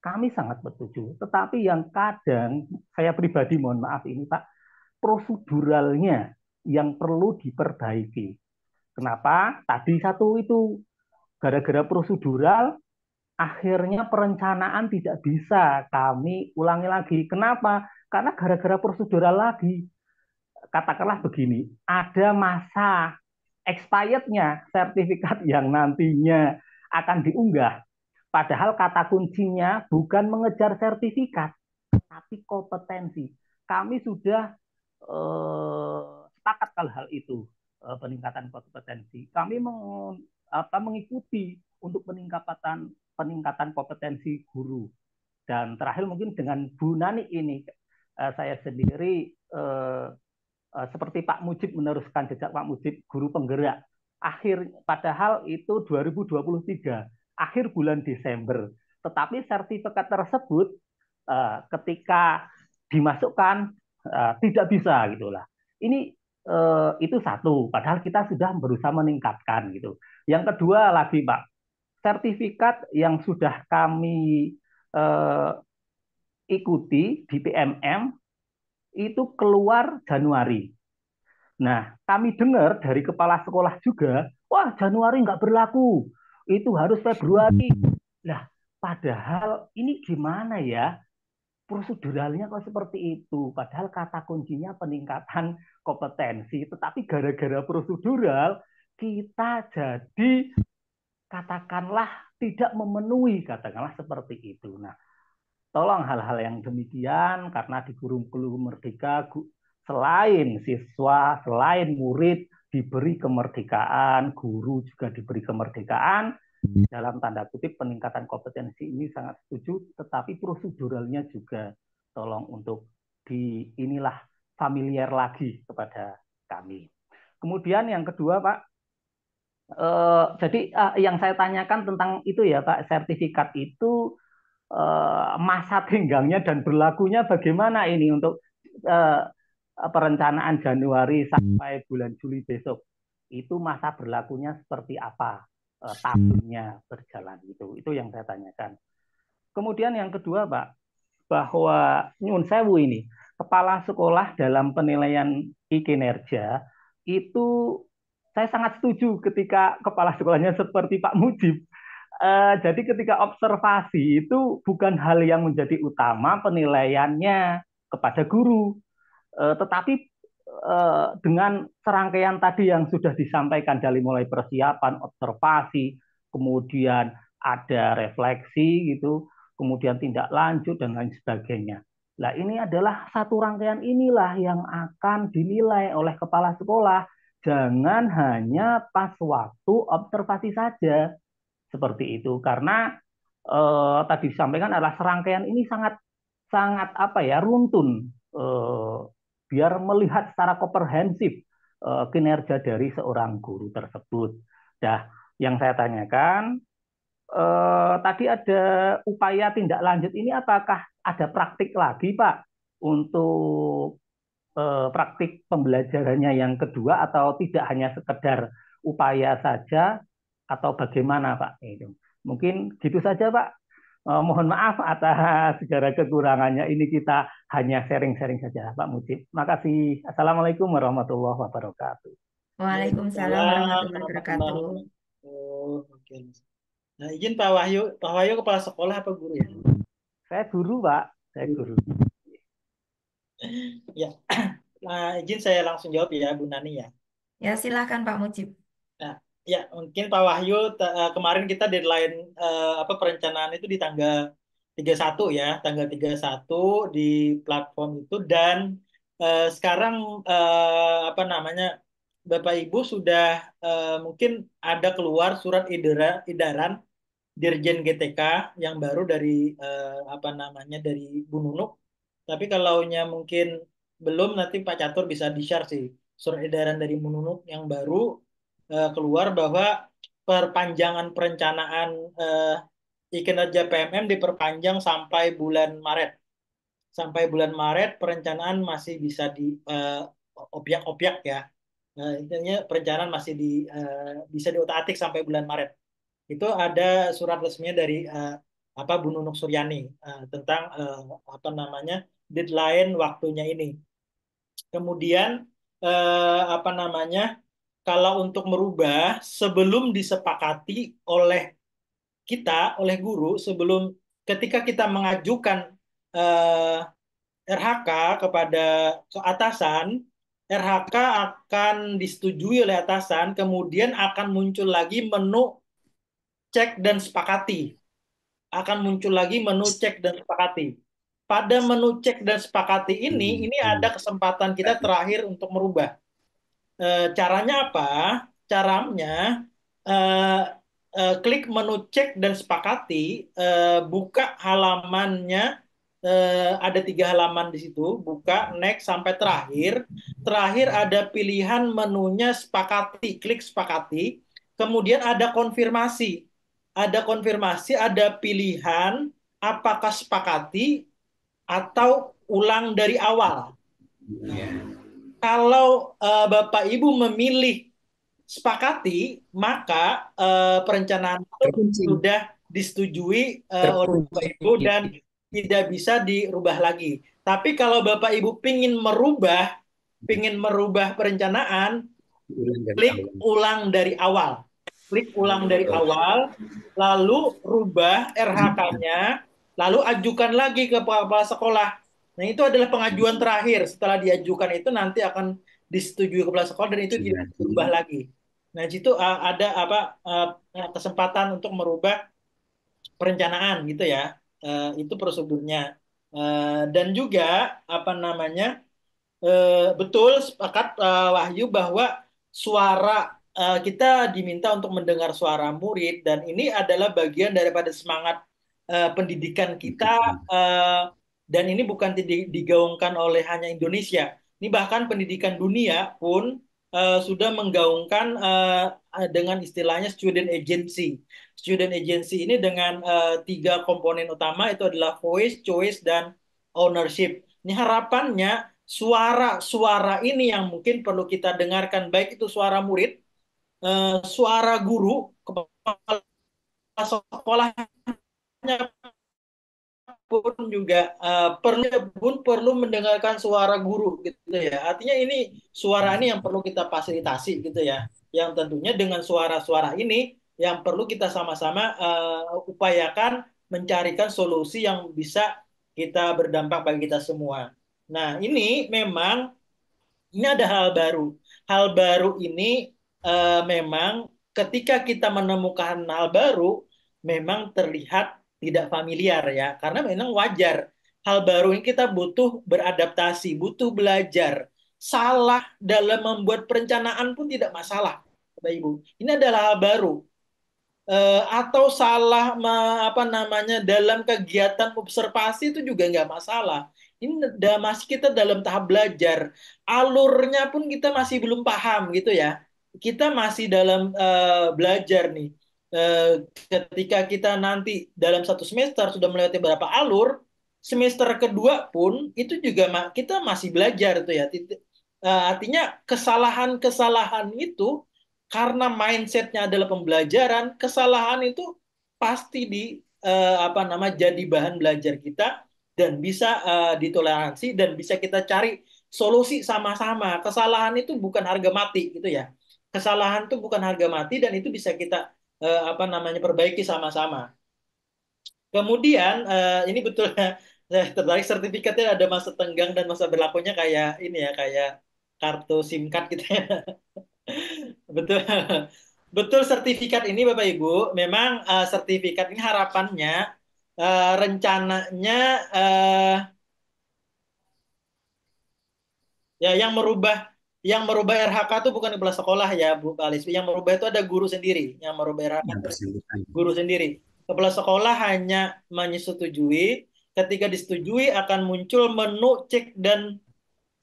Kami sangat setuju. Tetapi yang kadang saya pribadi mohon maaf ini Pak, proseduralnya yang perlu diperbaiki. Kenapa? Tadi satu itu gara-gara prosedural akhirnya perencanaan tidak bisa kami ulangi lagi. Kenapa? Karena gara-gara prosedural lagi. Katakanlah begini, ada masa expirednya sertifikat yang nantinya akan diunggah. Padahal kata kuncinya bukan mengejar sertifikat, tapi kompetensi. Kami sudah sepakat kalau hal itu peningkatan kompetensi. Kami mengikuti untuk peningkatan kompetensi guru. Dan terakhir mungkin dengan Bu Nani ini saya sendiri seperti Pak Mujib meneruskan jejak Pak Mujib guru penggerak. Padahal itu 2023 akhir bulan Desember. Tetapi sertifikat tersebut ketika dimasukkan tidak bisa gitulah. Ini itu satu. Padahal kita sudah berusaha meningkatkan gitu. Yang kedua lagi Pak, sertifikat yang sudah kami ikuti di PMM itu keluar Januari. Nah, kami dengar dari kepala sekolah juga, wah Januari nggak berlaku, itu harus Februari. Nah, padahal ini gimana ya? Proseduralnya kok seperti itu. Padahal kata kuncinya peningkatan kompetensi. Tetapi gara-gara prosedural, kita jadi katakanlah tidak memenuhi, katakanlah seperti itu. Nah, tolong hal-hal yang demikian, karena di Guru Merdeka, selain siswa, selain murid diberi kemerdekaan, guru juga diberi kemerdekaan, dalam tanda kutip peningkatan kompetensi ini sangat setuju, tetapi proseduralnya juga tolong untuk inilah familiar lagi kepada kami. Kemudian yang kedua Pak, jadi yang saya tanyakan tentang itu ya Pak, sertifikat itu masa tenggangnya dan berlakunya bagaimana ini untuk perencanaan Januari sampai bulan Juli besok, itu masa berlakunya seperti apa? Tahunnya berjalan itu yang saya tanyakan. Kemudian yang kedua Pak, bahwa Nyun Sewu ini kepala sekolah dalam penilaian kinerja itu saya sangat setuju ketika kepala sekolahnya seperti Pak Mujib. Jadi ketika observasi itu bukan hal yang menjadi utama penilaiannya kepada guru, tetapi dengan serangkaian tadi yang sudah disampaikan dari mulai persiapan, observasi, kemudian ada refleksi gitu, kemudian tindak lanjut dan lain sebagainya. Nah, ini adalah satu rangkaian inilah yang akan dinilai oleh kepala sekolah. Jangan hanya pas waktu observasi saja seperti itu, karena tadi disampaikan adalah serangkaian ini sangat sangat apa ya runtun, biar melihat secara komprehensif kinerja dari seorang guru tersebut. Nah, yang saya tanyakan tadi ada upaya tindak lanjut ini, apakah ada praktik lagi Pak untuk praktik pembelajarannya yang kedua, atau tidak hanya sekedar upaya saja, atau bagaimana Pak? Itu mungkin gitu saja Pak. Mohon maaf atas segala kekurangannya. Ini kita hanya sharing-sharing saja Pak Mujib. Makasih. Assalamualaikum warahmatullahi wabarakatuh. Waalaikumsalam warahmatullahi wabarakatuh. Oke. Nah, izin Pak Wahyu. Pak Wahyu kepala sekolah apa guru ya? Saya guru Pak. Saya guru. Ya. Nah, izin saya langsung jawab ya, Bu Nani ya. Ya, silahkan Pak Mujib. Nah, ya mungkin Pak Wahyu kemarin kita deadline perencanaan itu di tanggal 31 ya, tanggal 31 di platform itu, dan sekarang Bapak Ibu sudah mungkin ada keluar surat edaran Dirjen GTK yang baru dari dari Bu Nunuk. Tapi kalaunya mungkin belum, nanti Pak Catur bisa di-share sih surat edaran dari Bu Nunuk yang baru keluar, bahwa perpanjangan perencanaan kinerja PMM diperpanjang sampai bulan Maret. Sampai bulan Maret perencanaan masih bisa di objek-objek ya. Intinya perencanaan masih bisa diotak-atik sampai bulan Maret. Itu ada surat resminya dari Bu Nunuk Suryani tentang deadline waktunya ini. Kemudian kalau untuk merubah sebelum disepakati oleh kita, oleh guru, ketika kita mengajukan RHK kepada atasan, RHK akan disetujui oleh atasan, kemudian akan muncul lagi menu cek dan sepakati. Pada menu cek dan sepakati ini ada kesempatan kita terakhir untuk merubah. Caranya apa? Caranya klik menu cek dan sepakati, buka halamannya, ada 3 halaman di situ, buka next sampai terakhir. Terakhir ada pilihan menunya sepakati, klik sepakati. Kemudian ada konfirmasi. Ada pilihan apakah sepakati atau ulang dari awal. Kalau Bapak Ibu memilih sepakati, maka perencanaan itu sudah disetujui oleh Bapak Ibu dan tidak bisa dirubah lagi. Tapi kalau Bapak Ibu ingin merubah perencanaan, klik ulang dari awal. Lalu rubah RHK-nya, lalu ajukan lagi ke kepala sekolah. Nah, itu adalah pengajuan terakhir. Setelah diajukan itu nanti akan disetujui kepala sekolah dan itu tidak berubah lagi. Nah, di situ ada kesempatan untuk merubah perencanaan gitu ya. Itu prosedurnya. Dan juga betul sepakat Wahyu bahwa kita diminta untuk mendengar suara murid, dan ini adalah bagian daripada semangat pendidikan kita, dan ini bukan digaungkan oleh hanya Indonesia. Ini bahkan pendidikan dunia pun sudah menggaungkan dengan istilahnya student agency. Student agency ini dengan 3 komponen utama, itu adalah voice, choice, dan ownership. Ini harapannya suara-suara ini yang mungkin perlu kita dengarkan, baik itu suara murid, suara guru, kepala sekolahnya pun juga perlu mendengarkan suara guru gitu ya. Artinya ini suara ini yang perlu kita fasilitasi gitu ya. yang tentunya dengan suara-suara ini yang perlu kita sama-sama upayakan mencarikan solusi yang bisa kita berdampak bagi kita semua. Nah, ini memang ini ada hal baru. Hal baru ini memang ketika kita menemukan hal baru, memang terlihat tidak familiar ya, karena memang wajar. Hal baru ini kita butuh beradaptasi, butuh belajar. Salah dalam membuat perencanaan pun tidak masalah, Bapak Ibu. Ini adalah hal baru. Atau salah apa namanya dalam kegiatan observasi itu juga nggak masalah. Ini masih kita dalam tahap belajar, alurnya pun kita masih belum paham gitu ya. Kita masih dalam belajar nih. Ketika kita nanti dalam satu semester sudah melewati beberapa alur, semester kedua pun itu juga kita masih belajar tuh ya. Artinya kesalahan-kesalahan itu karena mindsetnya adalah pembelajaran, kesalahan itu pasti apa nama jadi bahan belajar kita dan bisa ditoleransi dan bisa kita cari solusi sama-sama. Kesalahan itu bukan harga mati gitu ya. Kesalahan itu bukan harga mati dan itu bisa kita apa namanya perbaiki sama-sama. Kemudian ini betul saya tertarik sertifikatnya ada masa tenggang dan masa berlakunya kayak ini ya kayak kartu SIM card gitu ya. Betul. Betul sertifikat ini Bapak Ibu, memang sertifikat ini harapannya rencananya ya yang merubah RHK itu bukan kepala sekolah ya Bu Kalis. Yang merubah itu ada guru sendiri, yang merubah RHK yang itu bersangkutan. guru sendiri. Kepala sekolah hanya menyetujui, ketika disetujui akan muncul menu cek dan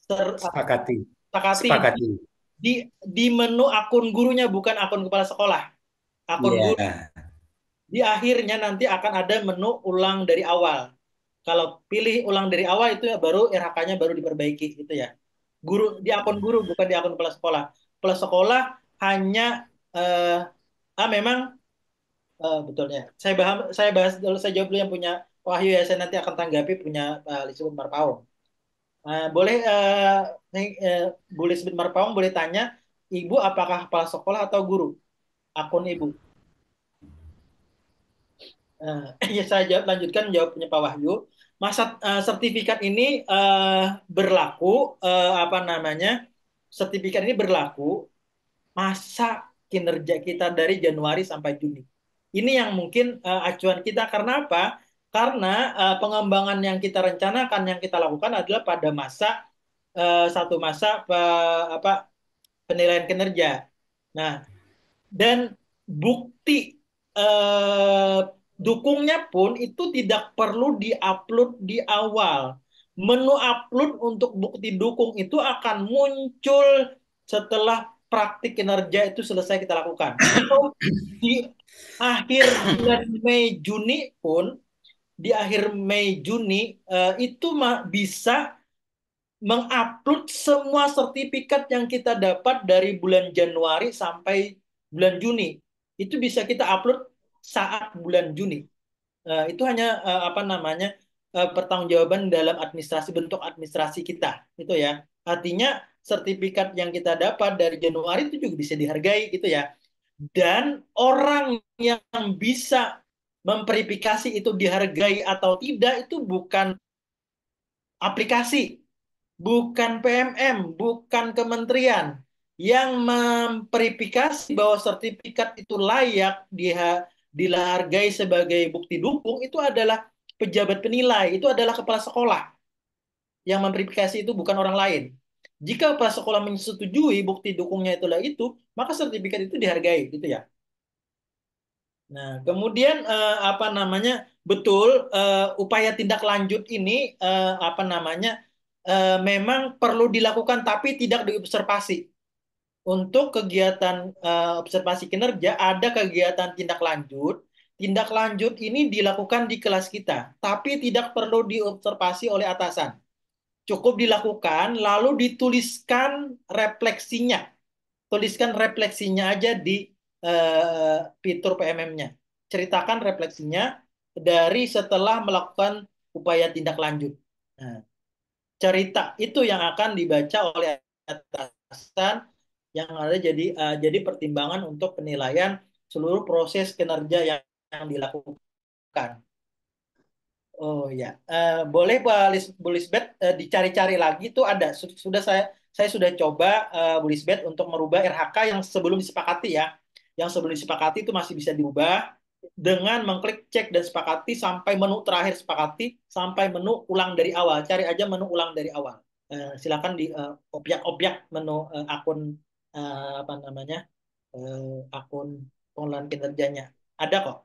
Sepakati. sepakati Sepakati. di menu akun gurunya bukan akun kepala sekolah. Akun guru. Iya. Di akhirnya nanti akan ada menu ulang dari awal. Kalau pilih ulang dari awal itu ya baru RHK-nya baru diperbaiki gitu ya. Guru di akun guru bukan di akun kepala sekolah. Kepala sekolah hanya memang betulnya. Saya bahas dulu saya jawab dulu yang punya Wahyu ya saya nanti akan tanggapi punya Lisbeth Marpaung. Boleh Bu Lisbeth Marpaung boleh tanya Ibu apakah kepala sekolah atau guru? Akun Ibu. Ya saya lanjutkan jawabnya Pak Wahyu. Masa sertifikat ini berlaku apa namanya? Sertifikat ini berlaku masa kinerja kita dari Januari sampai Juni. Ini yang mungkin acuan kita karena apa? Karena pengembangan yang kita rencanakan, yang kita lakukan adalah pada satu masa apa penilaian kinerja. Nah, dan bukti eh, dukungnya pun itu tidak perlu diupload di awal. Menu upload untuk bukti dukung itu akan muncul setelah praktik kinerja itu selesai kita lakukan. Atau di akhir bulan Mei Juni pun, di akhir Mei Juni itu bisa mengupload semua sertifikat yang kita dapat dari bulan Januari sampai bulan Juni. Itu bisa kita upload saat bulan Juni. Itu hanya apa namanya pertanggungjawaban dalam administrasi bentuk administrasi kita, itu ya. Artinya sertifikat yang kita dapat dari Januari itu juga bisa dihargai, gitu ya. Dan orang yang bisa memverifikasi itu dihargai atau tidak itu bukan aplikasi, bukan PMM, bukan kementerian yang memverifikasi bahwa sertifikat itu layak dihargai sebagai bukti dukung itu adalah pejabat penilai, itu adalah kepala sekolah yang memverifikasi itu bukan orang lain. Jika kepala sekolah menyetujui bukti dukungnya itulah itu, maka sertifikat itu dihargai, gitu ya. Nah, kemudian apa namanya? Betul, upaya tindak lanjut ini apa namanya? Memang perlu dilakukan tapi tidak diobservasi. Untuk kegiatan observasi kinerja ada kegiatan tindak lanjut. Tindak lanjut ini dilakukan di kelas kita, tapi tidak perlu diobservasi oleh atasan. Cukup dilakukan lalu dituliskan refleksinya. Tuliskan refleksinya aja di fitur PMM-nya. Ceritakan refleksinya dari setelah melakukan upaya tindak lanjut. Nah, cerita itu yang akan dibaca oleh atasan yang ada jadi pertimbangan untuk penilaian seluruh proses kinerja yang dilakukan. Oh ya, boleh Bu Lisbeth dicari-cari lagi tuh ada. Sudah saya sudah coba Bu Lisbeth untuk merubah RHK yang sebelum disepakati ya. Yang sebelum disepakati itu masih bisa diubah dengan mengklik cek dan sepakati sampai menu terakhir sepakati sampai menu ulang dari awal. Cari aja menu ulang dari awal. Silakan di objek-objek menu akun apa namanya akun pengelolaan kinerjanya. Ada kok.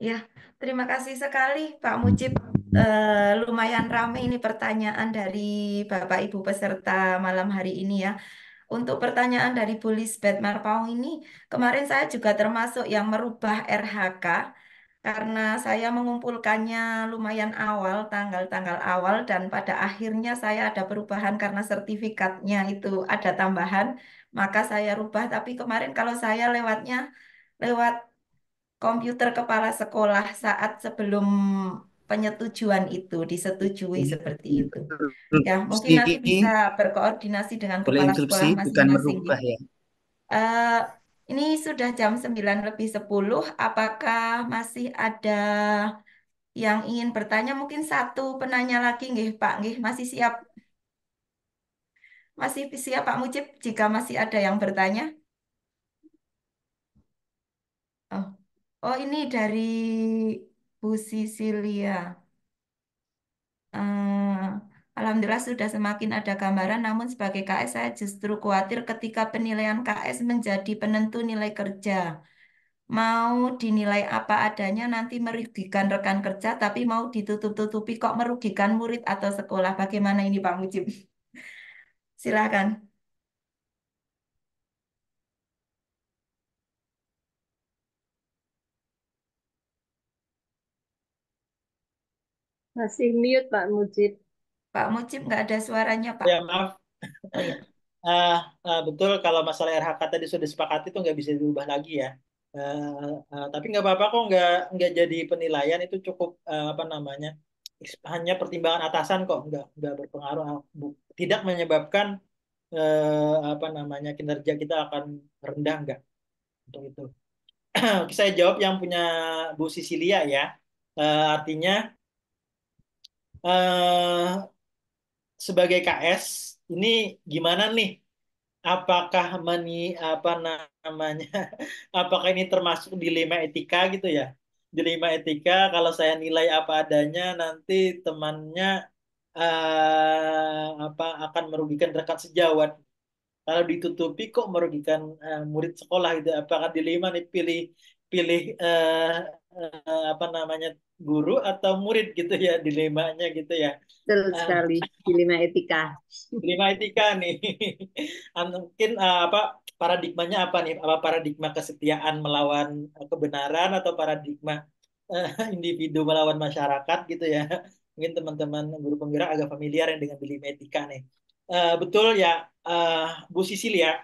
Ya, terima kasih sekali Pak Mujib. Lumayan ramai ini pertanyaan dari Bapak Ibu peserta malam hari ini ya. Untuk pertanyaan dari Bu Lisbeth Marpaung ini, kemarin saya juga termasuk yang merubah RHK karena saya mengumpulkannya lumayan awal, tanggal-tanggal awal, dan pada akhirnya saya ada perubahan karena sertifikatnya itu ada tambahan, maka saya rubah. Tapi kemarin kalau saya lewat komputer kepala sekolah saat sebelum penyetujuan itu disetujui seperti itu. Ya, mungkin Interupsi, nanti bisa berkoordinasi dengan boleh kepala interupsi, sekolah bukan masing-masing. merubah ya. Eh, ini sudah jam 9:10. Apakah masih ada yang ingin bertanya? Mungkin satu penanya lagi, nggih, Pak, nggih, masih siap? Masih siap, Pak Mujib, jika masih ada yang bertanya? Oh, oh ini dari Bu Sisilia. Eh, Alhamdulillah sudah semakin ada gambaran, namun sebagai KS saya justru khawatir ketika penilaian KS menjadi penentu nilai kerja. Mau dinilai apa adanya nanti merugikan rekan kerja, tapi mau ditutup-tutupi kok merugikan murid atau sekolah. Bagaimana ini Pak Mujib? Silakan. Masih mute Pak Mujib. Pak Mujib nggak ada suaranya Pak. Ya maaf. Oh ya. Betul kalau masalah RH tadi sudah disepakati itu nggak bisa diubah lagi ya. Tapi nggak apa-apa kok nggak jadi penilaian itu cukup apa namanya hanya pertimbangan atasan kok nggak berpengaruh tidak menyebabkan apa namanya kinerja kita akan rendah nggak untuk itu. Oke, saya jawab yang punya Bu Sisilia ya. Artinya eh, sebagai KS ini gimana nih? Apakah apa namanya apakah ini termasuk dilema etika gitu ya, dilema etika kalau saya nilai apa adanya nanti temannya apa akan merugikan rekan sejawat, kalau ditutupi kok merugikan murid sekolah gitu, apakah dilema nih pilih pilih apa namanya guru atau murid gitu ya, dilemanya gitu ya. Betul Eh, sekali, dilema etika. Lima etika nih. Mungkin apa paradigmanya apa nih? Apa paradigma kesetiaan melawan kebenaran atau paradigma individu melawan masyarakat gitu ya? Mungkin teman-teman guru penggerak agak familiar yang dengan dilema etika nih. Betul ya, Bu Sisil ya.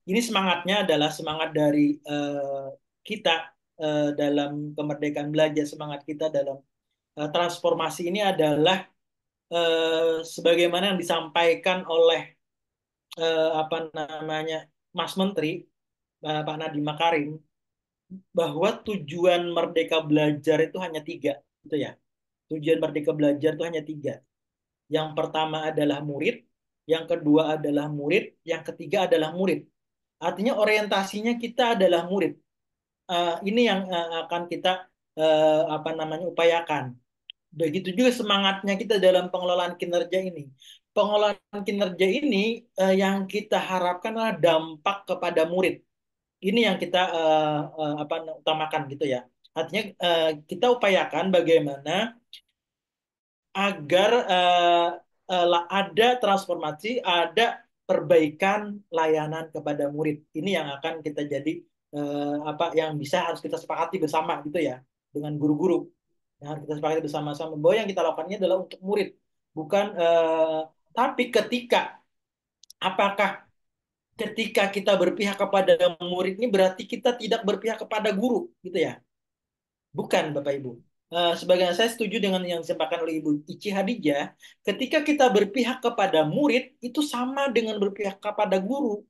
Ini semangatnya adalah semangat dari kita dalam kemerdekaan belajar, semangat kita dalam transformasi ini adalah sebagaimana yang disampaikan oleh apa namanya Mas Menteri Pak Nadiem Makarim, bahwa tujuan Merdeka Belajar itu hanya tiga, gitu ya. Tujuan Merdeka Belajar itu hanya tiga. Yang pertama adalah murid, yang kedua adalah murid, yang ketiga adalah murid. Artinya orientasinya kita adalah murid. Ini yang akan kita apa namanya upayakan. Begitu juga semangatnya kita dalam pengelolaan kinerja ini. Pengelolaan kinerja ini yang kita harapkan adalah dampak kepada murid. Ini yang kita apa utamakan gitu ya. Artinya kita upayakan bagaimana agar ada transformasi, ada perbaikan layanan kepada murid. Ini yang akan kita jadi apa yang bisa harus kita sepakati bersama gitu ya dengan guru-guru. Yang harus kita sepakati bersama-sama bahwa yang kita lakukannya adalah untuk murid, bukan tapi apakah ketika kita berpihak kepada murid ini berarti kita tidak berpihak kepada guru gitu ya? Bukan Bapak Ibu. Sebagaimana saya setuju dengan yang disampaikan oleh Ibu Ici Hadijah, ketika kita berpihak kepada murid itu sama dengan berpihak kepada guru.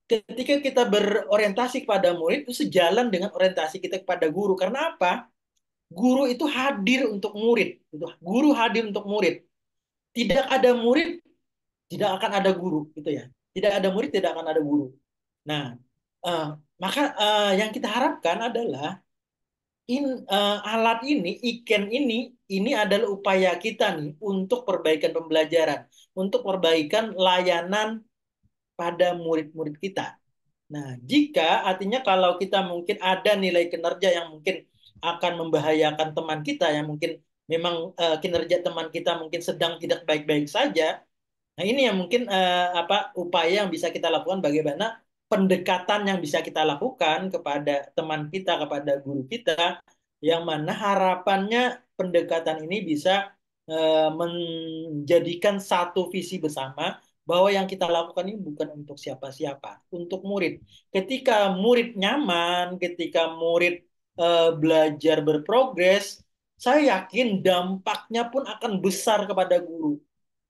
Ketika kita berorientasi kepada murid itu sejalan dengan orientasi kita kepada guru. Karena apa? Guru itu hadir untuk murid. Guru hadir untuk murid. Tidak ada murid, tidak akan ada guru, gitu ya. Tidak ada murid, tidak akan ada guru. Nah, eh, maka yang kita harapkan adalah alat ini, iken ini adalah upaya kita nih untuk perbaikan pembelajaran, untuk perbaikan layanan pada murid-murid kita. Nah, jika artinya kalau kita mungkin ada nilai kinerja yang mungkin akan membahayakan teman kita, yang mungkin memang kinerja teman kita mungkin sedang tidak baik-baik saja. Nah, ini yang mungkin upaya yang bisa kita lakukan, bagaimana pendekatan yang bisa kita lakukan kepada teman kita, kepada guru kita, yang mana harapannya pendekatan ini bisa menjadikan satu visi bersama bahwa yang kita lakukan ini bukan untuk siapa-siapa, untuk murid. Ketika murid nyaman, ketika murid belajar berprogres, saya yakin dampaknya pun akan besar kepada guru.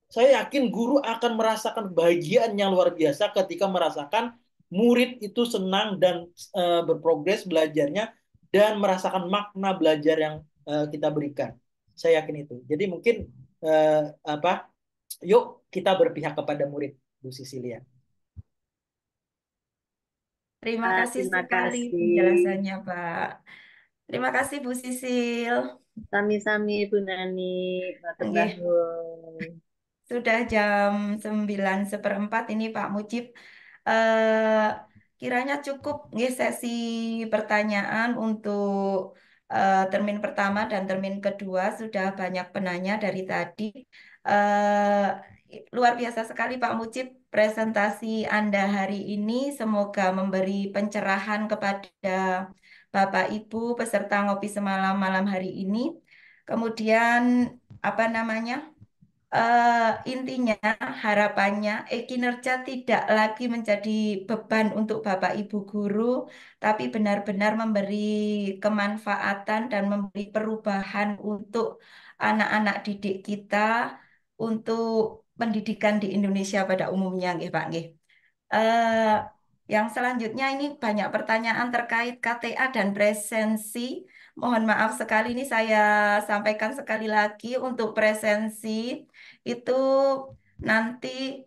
Saya yakin guru akan merasakan kebahagiaan yang luar biasa ketika merasakan murid itu senang dan berprogres belajarnya dan merasakan makna belajar yang kita berikan. Saya yakin itu. Jadi mungkin eh, apa? Yuk kita berpihak kepada murid, Bu Sisilia. Terima kasih Terima sekali kasih. penjelasannya, Pak. Terima kasih Bu Sisil. Sami-sami Bu Nani. Matur Nggih. nuwun. Sudah jam 9:04 ini Pak Mujib. Eh, kiranya cukup nggih sesi pertanyaan untuk termin pertama dan termin kedua. Sudah banyak penanya dari tadi. Luar biasa sekali Pak Mujib presentasi Anda hari ini. Semoga memberi pencerahan kepada Bapak Ibu peserta ngopi semalam malam hari ini. Kemudian apa namanya? Intinya harapannya kinerja tidak lagi menjadi beban untuk Bapak Ibu guru, tapi benar-benar memberi kemanfaatan dan memberi perubahan untuk anak-anak didik kita untuk pendidikan di Indonesia pada umumnya, nggih Pak, nggih. Eh, yang selanjutnya ini banyak pertanyaan terkait KTA dan presensi. Mohon maaf sekali ini saya sampaikan sekali lagi untuk presensi itu nanti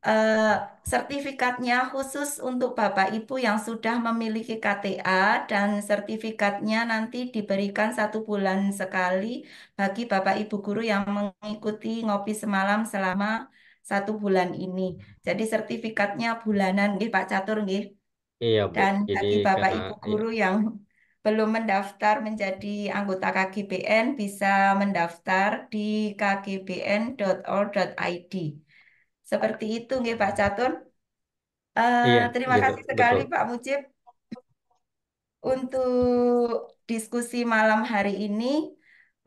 eh, sertifikatnya khusus untuk Bapak Ibu yang sudah memiliki KTA dan sertifikatnya nanti diberikan 1 bulan sekali bagi Bapak Ibu guru yang mengikuti ngopi semalam selama 1 bulan ini. Jadi sertifikatnya bulanan, nggih Pak Catur, nggih. Iya, Bu. Dan Jadi bagi Bapak karena Ibu iya. guru yang belum mendaftar menjadi anggota KGBN bisa mendaftar di kgbn.or.id. Seperti itu, nggih Pak Catur. Iya, Terima gitu, kasih sekali betul. Pak Mujib untuk diskusi malam hari ini.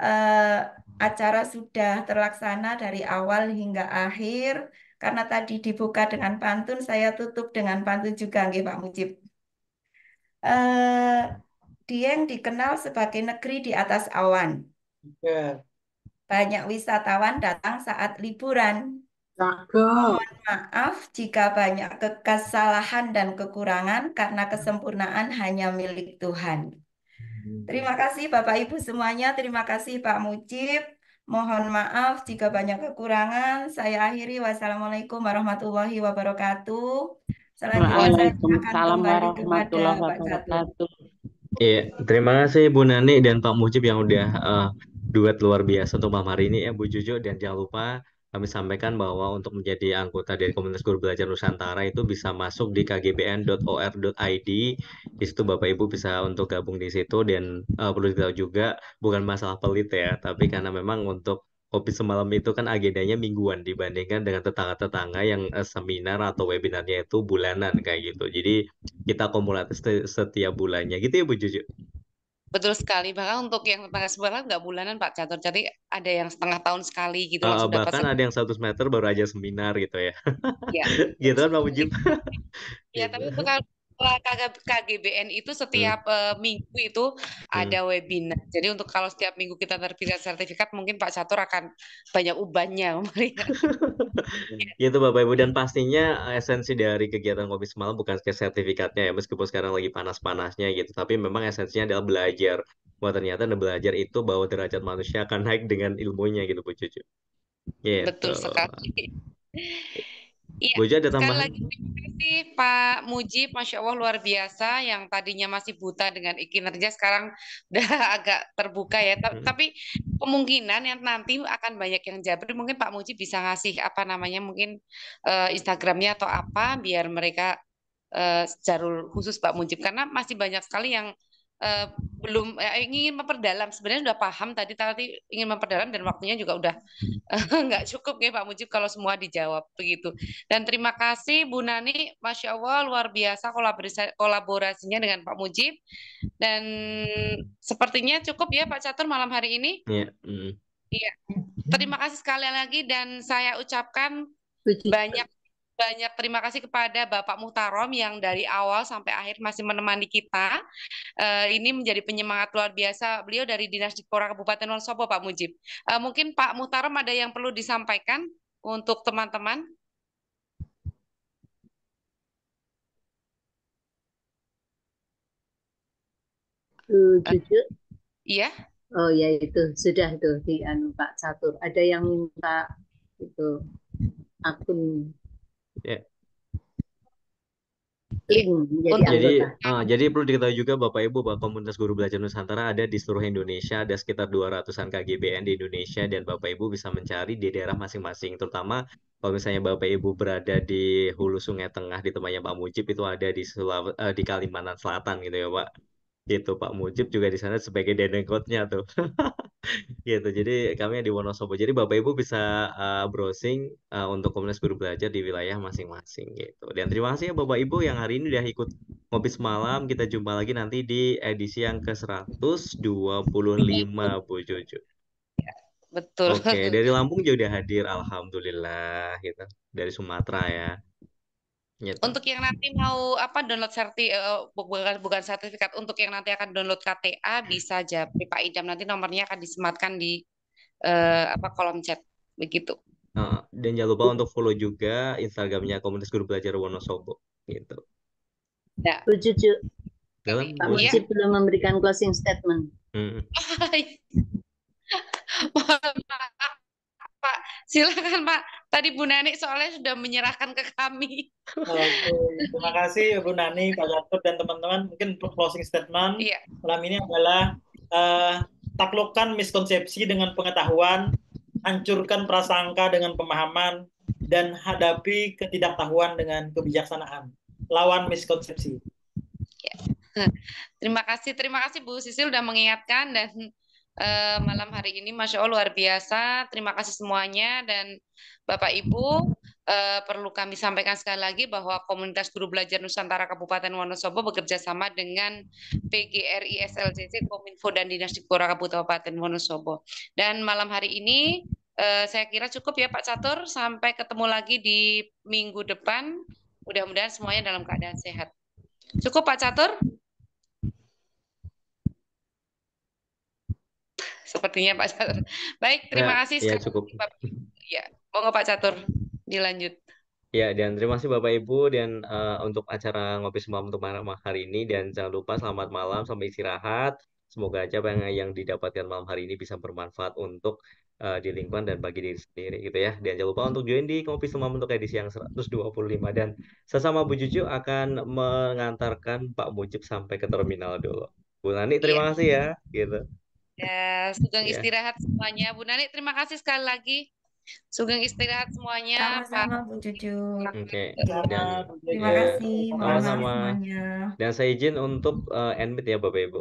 Eh, acara sudah terlaksana dari awal hingga akhir. Karena tadi dibuka dengan pantun, saya tutup dengan pantun juga, nggih Pak Mujib. Eh, Dieng dikenal sebagai negeri di atas awan. Ya. Banyak wisatawan datang saat liburan. Cakep. Mohon maaf jika banyak kesalahan dan kekurangan karena kesempurnaan hanya milik Tuhan. Terima kasih Bapak Ibu semuanya. Terima kasih Pak Mujib. Mohon maaf jika banyak kekurangan. Saya akhiri. Wassalamualaikum warahmatullahi wabarakatuh. Selanjutnya saya akan Waalaikumsalam kembali kepada warahmatullahi Pak Catur. wabarakatuh. Iya, terima kasih Bu Nani dan Pak Mujib yang udah duet luar biasa untuk malam hari ini ya Bu Jojo, dan jangan lupa kami sampaikan bahwa untuk menjadi anggota dari Komunitas Guru Belajar Nusantara itu bisa masuk di kgbn.or.id. Di situ Bapak Ibu bisa untuk gabung di situ, dan perlu diketahui juga bukan masalah pelit ya, tapi karena memang untuk kopi semalam itu kan agendanya mingguan dibandingkan dengan tetangga-tetangga yang seminar atau webinarnya itu bulanan kayak gitu. Jadi kita kumulatif setiap bulannya gitu ya Bu Juju. Betul sekali. Bahkan untuk yang tetangga sebelah nggak bulanan Pak Catur. Jadi ada yang setengah tahun sekali gitu langsung dapat. Bahkan ada yang 1 semester baru aja seminar gitu ya. Ya. Gitu kan Pak Mujib. Ya, Gitu. tapi untuk KGBN itu Hmm, setiap minggu itu hmm. ada webinar. Jadi untuk kalau setiap minggu kita terbitkan sertifikat, mungkin Pak Catur akan banyak ubannya. Gitu Bapak Ibu, dan pastinya esensi dari kegiatan Kopi Semalam bukan ke sertifikatnya ya, meskipun sekarang lagi panas-panasnya gitu, tapi memang esensinya adalah belajar. Wah ternyata belajar itu bahwa derajat manusia akan naik dengan ilmunya gitu Bu Cucu. Gitu. Betul sekali. Iya, Bu Cucu ada sekali tambahan? lagi terima kasih Pak Mujib, Masya Allah luar biasa. Yang tadinya masih buta dengan kinerja sekarang udah agak terbuka ya. Hmm. Tapi kemungkinan yang nanti akan banyak yang jabri. Mungkin Pak Mujib bisa ngasih apa namanya, mungkin Instagramnya atau apa, biar mereka secara khusus Pak Mujib. Karena masih banyak sekali yang eh, belum ingin memperdalam. Sebenarnya sudah paham tadi, tapi ingin memperdalam dan waktunya juga udah nggak cukup ya Pak Mujib kalau semua dijawab begitu. Dan terima kasih Bu Nani, Masya Allah luar biasa kolaborasinya dengan Pak Mujib. Dan sepertinya cukup ya Pak Catur malam hari ini. Iya. Hmm. Iya, terima kasih sekali lagi dan saya ucapkan Puji. banyak banyak terima kasih kepada Bapak Muhtarom yang dari awal sampai akhir masih menemani kita. Ini menjadi penyemangat luar biasa. Beliau dari Dinas Dikpora Kabupaten Wonosobo, Pak Mujib. Mungkin Pak Muhtarom ada yang perlu disampaikan untuk teman-teman? Cucu. Iya, Oh ya itu sudah tuh di Pak Catur. Ada yang minta itu akun Ya. link menjadi untuk Jadi, anggota. jadi perlu diketahui juga Bapak Ibu bahwa komunitas guru belajar Nusantara ada di seluruh Indonesia, ada sekitar 200-an KGBN di Indonesia, dan Bapak Ibu bisa mencari di daerah masing-masing. Terutama kalau misalnya Bapak Ibu berada di hulu Sungai Tengah di tempatnya Pak Mujib, itu ada di di Kalimantan Selatan gitu ya Pak. Gitu Pak Mujib juga di sana sebagai dedengkotnya tuh. Gitu. Jadi kami di Wonosobo. Jadi Bapak Ibu bisa browsing untuk komunitas guru belajar di wilayah masing-masing gitu. Dan terima kasih ya Bapak Ibu yang hari ini udah ikut ngopi semalam. Kita jumpa lagi nanti di edisi yang ke-125 Bu Cucu. betul. Oke, dari Lampung juga udah hadir, alhamdulillah gitu. Dari Sumatera ya. Gitu. Untuk yang nanti mau apa download bukan sertifikat, untuk yang nanti akan download KTA bisa japri Pak Idam, nanti nomornya akan disematkan di kolom chat begitu. Dan jangan lupa untuk follow juga Instagramnya komunitas guru belajar Wonosobo gitu. Ya. Bu Cucu, Dalam Pak Bu Cucu. Mujib belum memberikan closing statement. Mohon maaf, Pak. Silakan Pak. Tadi Bu Nani soalnya sudah menyerahkan ke kami. Oke, terima kasih Bu Nani, Pak Gatot, dan teman-teman. Mungkin closing statement Iya. malam ini adalah taklukkan miskonsepsi dengan pengetahuan, hancurkan prasangka dengan pemahaman, dan hadapi ketidaktahuan dengan kebijaksanaan. Lawan miskonsepsi. Terima kasih Bu Sisil sudah mengingatkan, dan malam hari ini Masya Allah luar biasa. Terima kasih semuanya, dan Bapak Ibu perlu kami sampaikan sekali lagi bahwa Komunitas Guru Belajar Nusantara Kabupaten Wonosobo bekerja sama dengan PGRI SLCC, Kominfo, dan Dinas Dikpora Kabupaten Wonosobo. Dan malam hari ini saya kira cukup ya Pak Catur. Sampai ketemu lagi di minggu depan. Mudah-mudahan semuanya dalam keadaan sehat. Cukup Pak Catur? Sepertinya Pak Catur. Baik, terima kasih Ya, sekali cukup. Ya, monggo Pak Catur dilanjut. Ya, dan terima kasih Bapak Ibu, dan untuk acara ngopi semalam untuk malam hari ini, dan jangan lupa selamat malam sampai istirahat. Semoga aja apa yang didapatkan malam hari ini bisa bermanfaat untuk di lingkungan dan bagi diri sendiri gitu ya. Dan jangan lupa untuk join di ngopi semalam untuk edisi yang 125, dan sesama Bu Cucu akan mengantarkan Pak Mujib sampai ke terminal dulu. Bu Nani, terima kasih ya gitu. Ya, sugeng Ya. istirahat semuanya. Bu Nani, terima kasih sekali lagi. Sugeng istirahat semuanya, Pak. Sama-sama Bu Cucu. Oke, Oke. dan Terima ya, kasih. Mohon maaf sama-sama. semuanya. Dan saya izin untuk end meet ya Bapak Ibu.